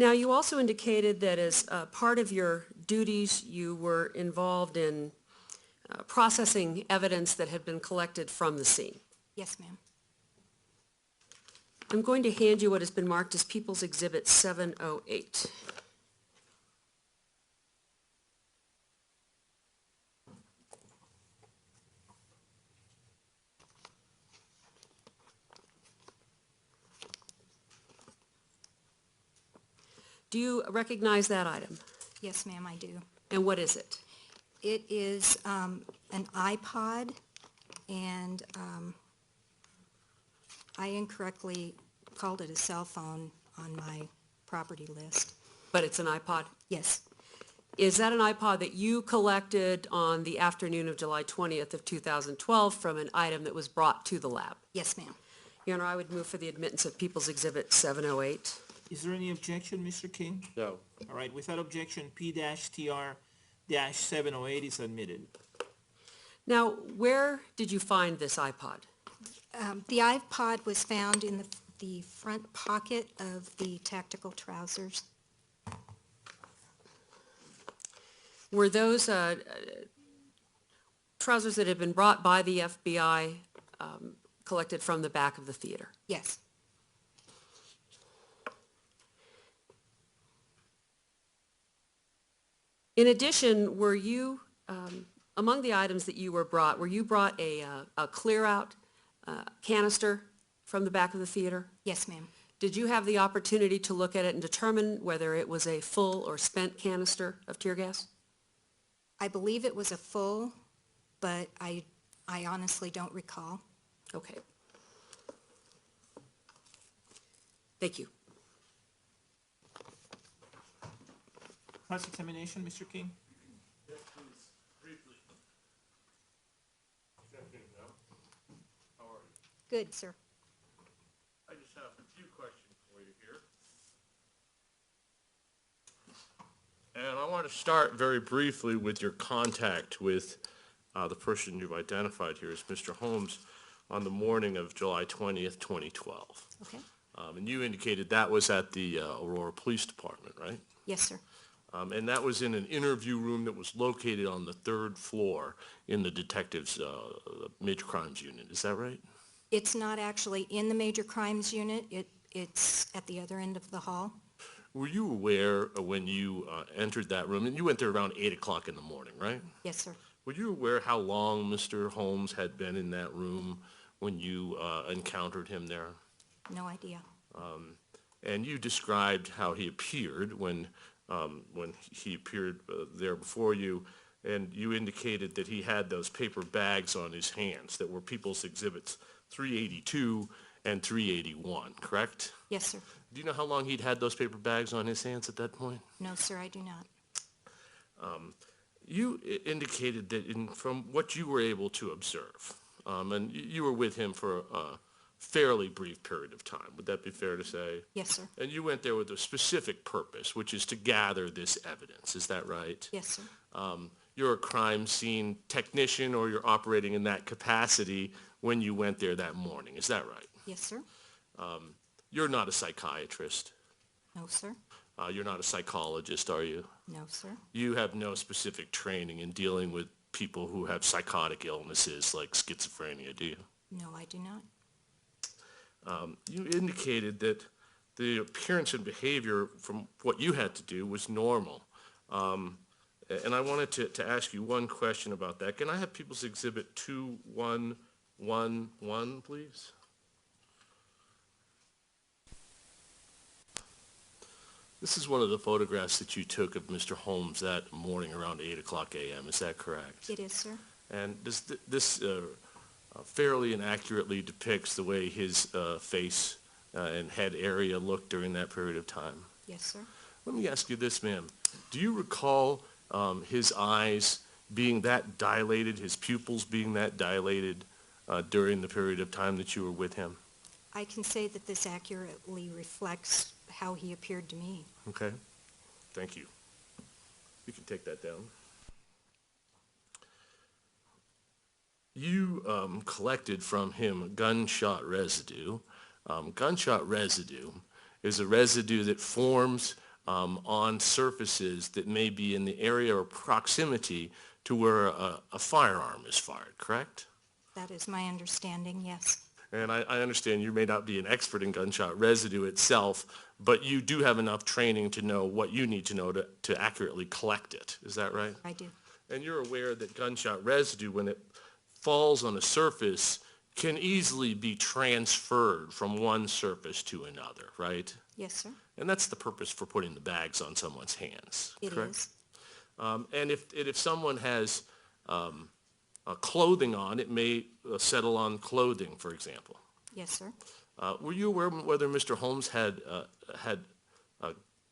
Now, you also indicated that as part of your duties, you were involved in processing evidence that had been collected from the scene. Yes, ma'am. I'm going to hand you what has been marked as People's Exhibit 708. Do you recognize that item? Yes, ma'am, I do. And what is it? It is an iPod, and I incorrectly called it a cell phone on my property list. But it's an iPod? Yes, Is that an iPod that you collected on the afternoon of July 20th of 2012 from an item that was brought to the lab? yes, ma'am. Your Honor, I would move for the admittance of People's Exhibit 708. Is there any objection, Mr. King? No. All right, without objection, P-TR-708 is admitted. Now, where did you find this iPod? The iPod was found in the front pocket of the tactical trousers. Were those trousers that had been brought by the FBI collected from the back of the theater? Yes, In addition, were you, among the items that you were brought a clear-out canister from the back of the theater? yes, ma'am. Did you have the opportunity to look at it and determine whether it was a full or spent canister of tear gas? I believe it was a full, but I honestly don't recall. Okay. Thank you. Cross-examination, Mr. King? Yes, please, briefly. How are you? Good, sir. I just have a few questions for you here. And I want to start very briefly with your contact with the person you've identified here as Mr. Holmes on the morning of July 20th, 2012. Okay. And you indicated that was at the Aurora Police Department, right? Yes, sir. And that was in an interview room that was located on the 3rd floor in the detectives' major crimes unit. Is that right? It's not actually in the major crimes unit. It's at the other end of the hall. Were you aware when you entered that room, and you went there around 8 o'clock in the morning, right? Yes, sir. Were you aware how long Mr. Holmes had been in that room when you encountered him there? No idea. And you described how he appeared when he appeared there before you, and you indicated that he had those paper bags on his hands that were People's Exhibits 382 and 381, correct? Yes, sir. Do you know how long he'd had those paper bags on his hands at that point? No, sir, I do not. You indicated that from what you were able to observe, and you were with him for a fairly brief period of time. Would that be fair to say? Yes, sir. And you went there with a specific purpose, which is to gather this evidence. Is that right? Yes, sir. You're a crime scene technician, or you're operating in that capacity when you went there that morning. Is that right? Yes, sir. You're not a psychiatrist. No, sir. You're not a psychologist, are you? No, sir. You have no specific training in dealing with people who have psychotic illnesses like schizophrenia, do you? No, I do not. You indicated that the appearance and behavior from what you had to do was normal. And I wanted to ask you one question about that. Can I have People's Exhibit 2111, please? This is one of the photographs that you took of Mr. Holmes that morning around 8 o'clock a.m., is that correct? It is, sir. And does this fairly and accurately depicts the way his face and head area looked during that period of time? Yes, sir. Let me ask you this, ma'am. Do you recall his eyes being that dilated, his pupils being that dilated during the period of time that you were with him? I can say that this accurately reflects how he appeared to me. Okay. Thank you. You can take that down. You collected from him gunshot residue. Gunshot residue is a residue that forms on surfaces that may be in the area or proximity to where a firearm is fired, correct? That is my understanding, yes. And I understand you may not be an expert in gunshot residue itself, but you do have enough training to know what you need to know to accurately collect it. Is that right? I do. And you're aware that gunshot residue, when it falls on a surface, can easily be transferred from one surface to another, right? Yes, sir. And that's the purpose for putting the bags on someone's hands, It correct? is. And if someone has clothing on, it may settle on clothing, for example. Yes, sir. Were you aware whether Mr. Holmes had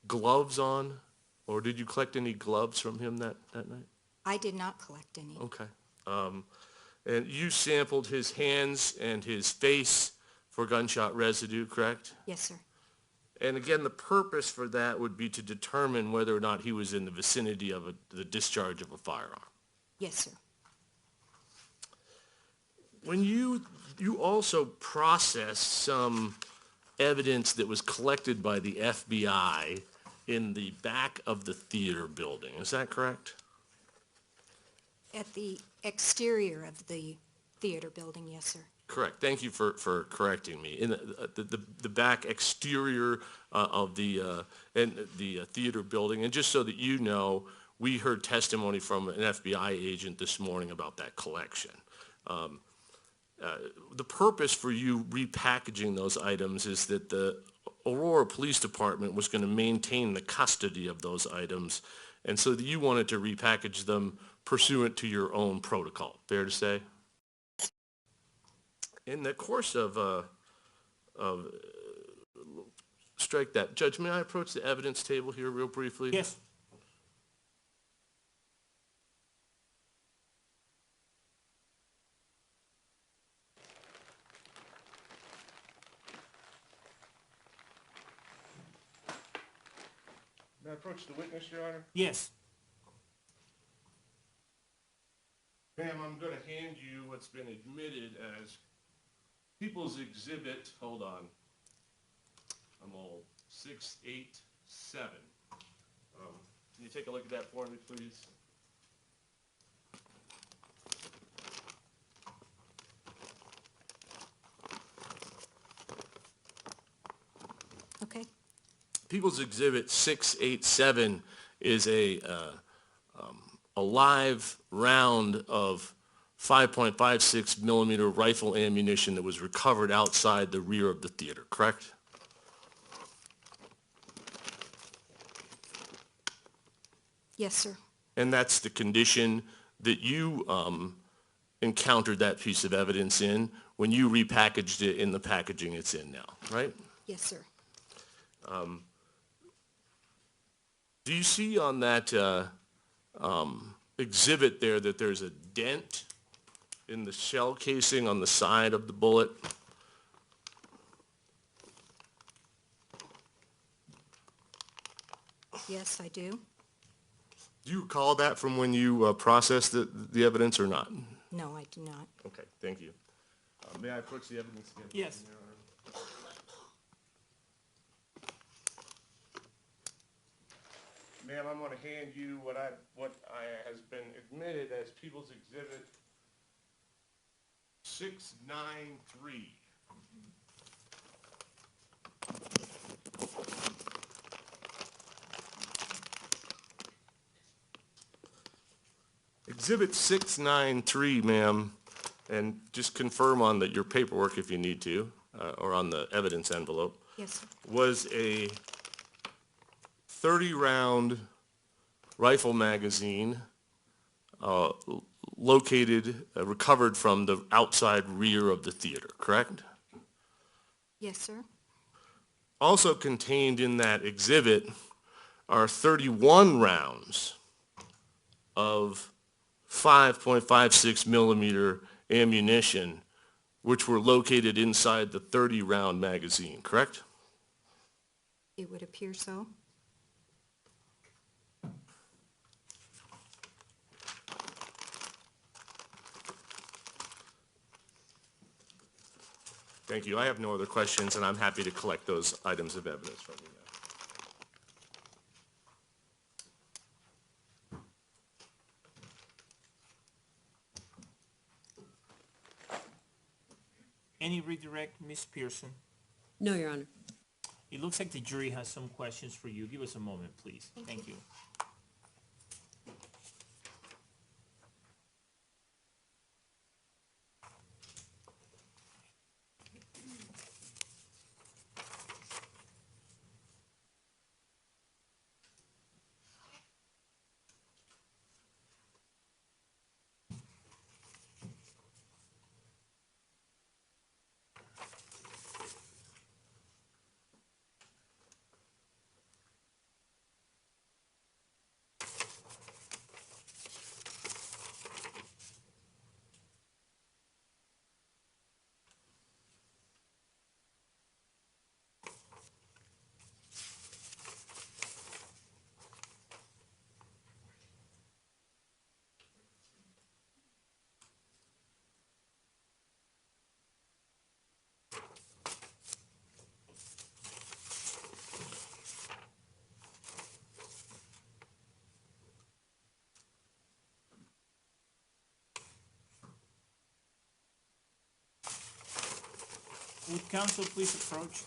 gloves on, or did you collect any gloves from him that night? I did not collect any. Okay. And you sampled his hands and his face for gunshot residue, correct? Yes, sir. And again, the purpose for that would be to determine whether or not he was in the vicinity of the discharge of a firearm. Yes, sir. When you also processed some evidence that was collected by the FBI in the back of the theater building, is that correct? At the exterior of the theater building, yes, sir. Correct. Thank you for correcting me. In the back exterior of the theater building, and just so that you know, we heard testimony from an FBI agent this morning about that collection. The purpose for you repackaging those items is that the Aurora Police Department was going to maintain the custody of those items, and so that you wanted to repackage them pursuant to your own protocol. Fair to say? In the course of strike that. Judge, may I approach the evidence table here real briefly? Yes. May I approach the witness, Your Honor? Yes. Ma'am, I'm going to hand you what's been admitted as People's Exhibit, hold on, I'm old, 687. Can you take a look at that for me, please? Okay. People's Exhibit 687 is a live round of 5.56 millimeter rifle ammunition that was recovered outside the rear of the theater, correct? Yes, sir. And that's the condition that you encountered that piece of evidence in when you repackaged it in the packaging it's in now, right? Yes, sir. Do you see on that exhibit there that there's a dent in the shell casing on the side of the bullet? Yes, I do. Do you recall that from when you processed the evidence or not? No, I do not. Okay, thank you. May I approach the evidence again? Yes. Ma'am, I'm going to hand you what has been admitted as People's Exhibit 693. Exhibit 693, ma'am, and just confirm on your paperwork if you need to, or on the evidence envelope, Yes, sir. was a 30-round rifle magazine recovered from the outside rear of the theater, correct? Yes, sir. Also contained in that exhibit are 31 rounds of 5.56 millimeter ammunition, which were located inside the 30-round magazine, correct? It would appear so. Thank you. I have no other questions, and I'm happy to collect those items of evidence from you now. Any redirect, Ms. Pearson? No, Your Honor. It looks like the jury has some questions for you. Give us a moment, please. Thank you. Would counsel please approach?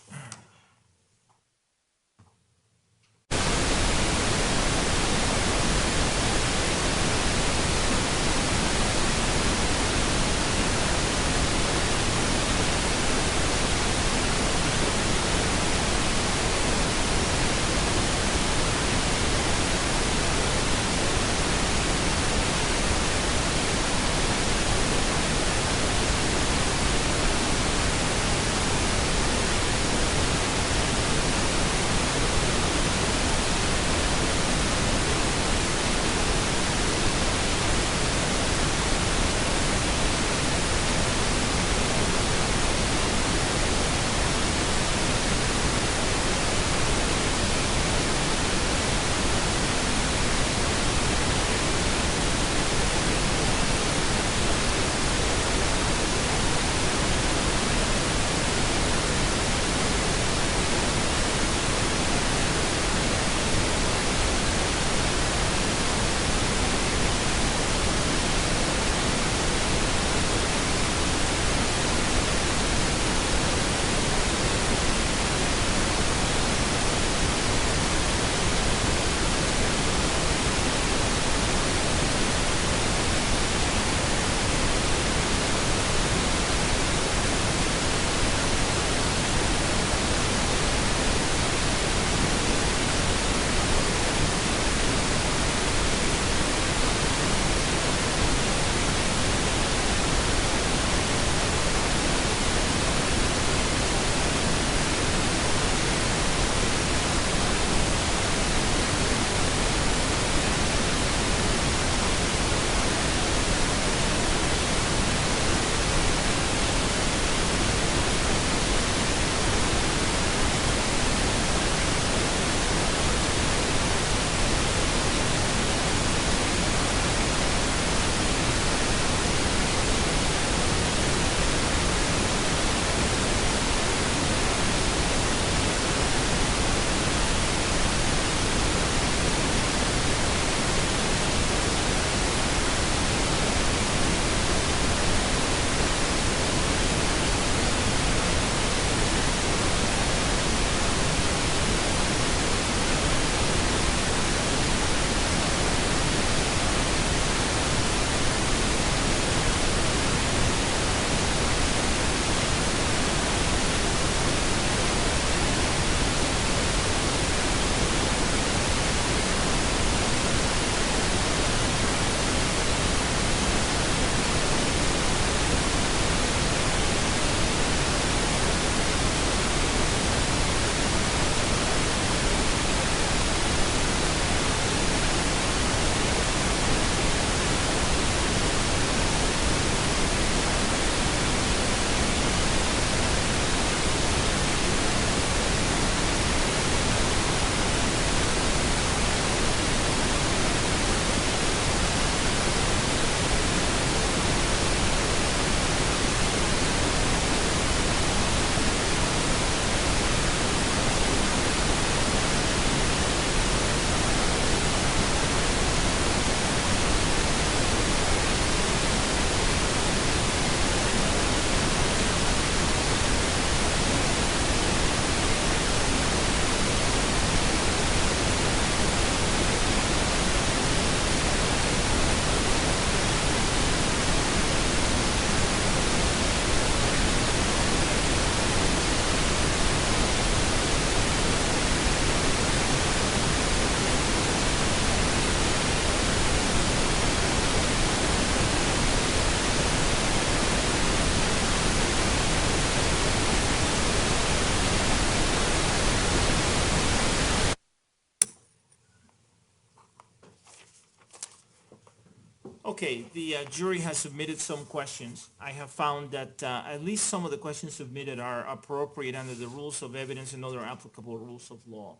Okay, the jury has submitted some questions. I have found that at least some of the questions submitted are appropriate under the rules of evidence and other applicable rules of law.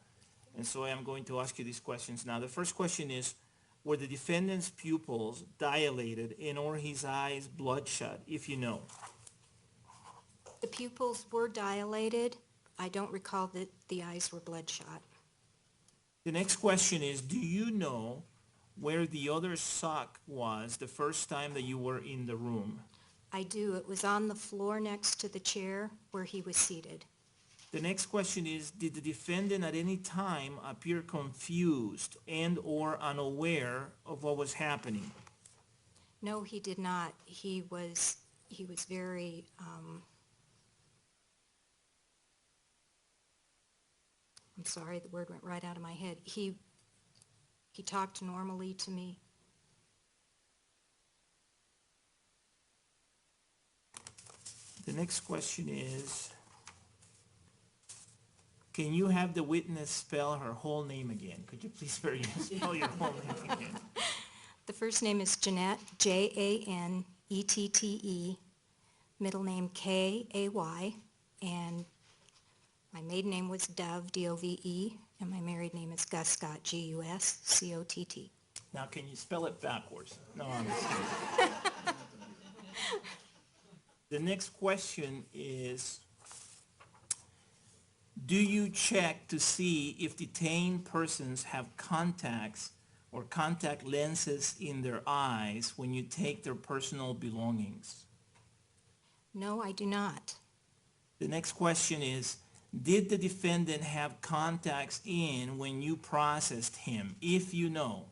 And so I am going to ask you these questions now. The first question is, were the defendant's pupils dilated and or his eyes bloodshot, if you know? The pupils were dilated. I don't recall that the eyes were bloodshot. The next question is, do you know where the other sock was the first time that you were in the room? I do. It was on the floor next to the chair where he was seated. The next question is, did the defendant at any time appear confused and or unaware of what was happening? No, he did not. He was very, I'm sorry, the word went right out of my head. He talked normally to me. The next question is, can you have the witness spell her whole name again? Could you please spell your whole name again? The first name is Janette, Janette, middle name Kay, and my maiden name was Dove, Dove, and my married name is Guscott, Guscott. Now, can you spell it backwards? No, I'm just kidding. The next question is, do you check to see if detained persons have contacts or contact lenses in their eyes when you take their personal belongings? No, I do not. The next question is, did the defendant have contacts in when you processed him, if you know?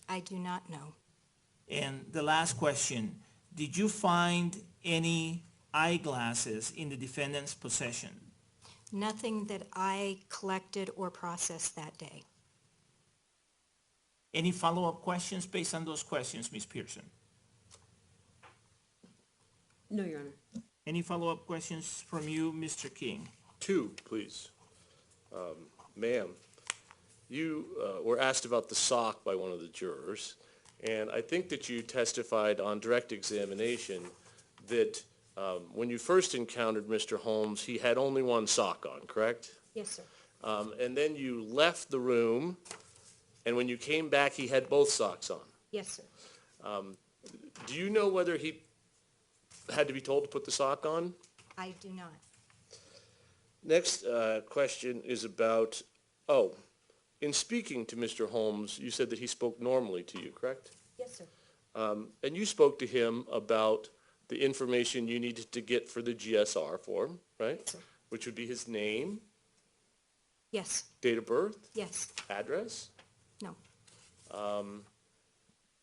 I do not know. And the last question, did you find any eyeglasses in the defendant's possession? Nothing that I collected or processed that day. Any follow-up questions based on those questions, Ms. Pearson? No, Your Honor. Any follow-up questions from you, Mr. King? Two, please. Ma'am, you were asked about the sock by one of the jurors, and I think that you testified on direct examination that when you first encountered Mr. Holmes, he had only one sock on, correct? Yes, sir. And then you left the room, and when you came back, he had both socks on. Yes, sir. Do you know whether he had to be told to put the sock on? I do not. Next question is about, in speaking to Mr. Holmes, you said that he spoke normally to you, correct? Yes, sir. And you spoke to him about the information you needed to get for the GSR form, right? Yes, sir. Which would be his name, Yes. date of birth, Yes. address, No.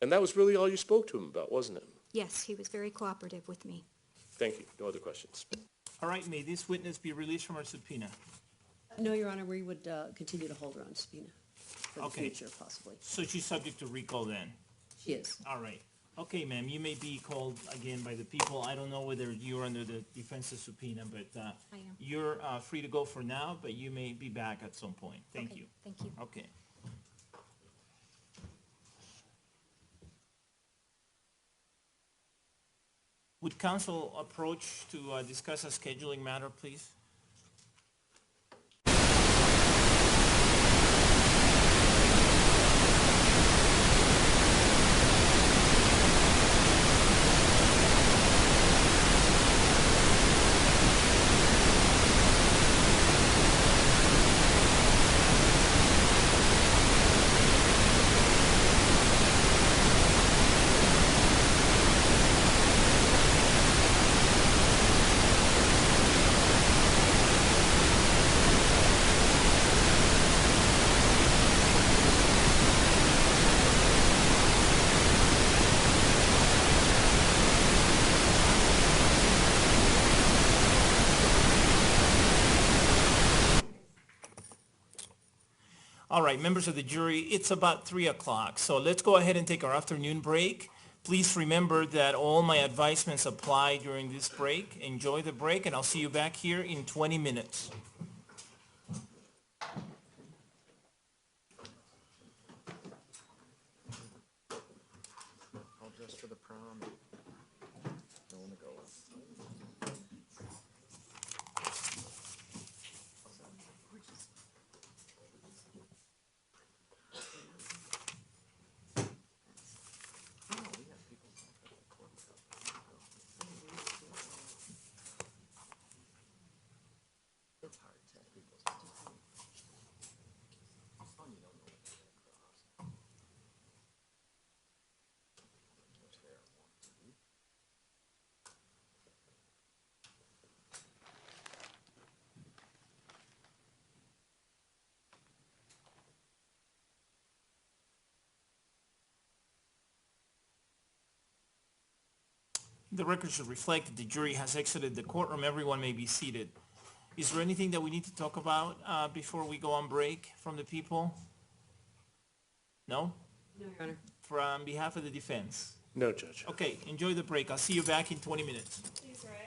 and that was really all you spoke to him about, wasn't it? Yes, he was very cooperative with me. Thank you. No other questions. All right, may this witness be released from her subpoena? No, Your Honor, we would continue to hold her on subpoena for the Okay. future, possibly. So she's subject to recall then? She is. All right. Okay, ma'am, you may be called again by the people. I don't know whether you're under the defense's subpoena, but I am. you're free to go for now, but you may be back at some point. Thank Okay, you. Thank you. Okay. Would counsel approach to discuss a scheduling matter, please? All right, members of the jury, it's about 3 o'clock, so let's go ahead and take our afternoon break. Please remember that all my advisements apply during this break. Enjoy the break, and I'll see you back here in 20 minutes. I'll just the record should reflect that the jury has exited the courtroom. Everyone may be seated. Is there anything that we need to talk about before we go on break from the people? No? No, Your Honor. On behalf of the defense? No, Judge. Okay, enjoy the break. I'll see you back in 20 minutes. Please, right?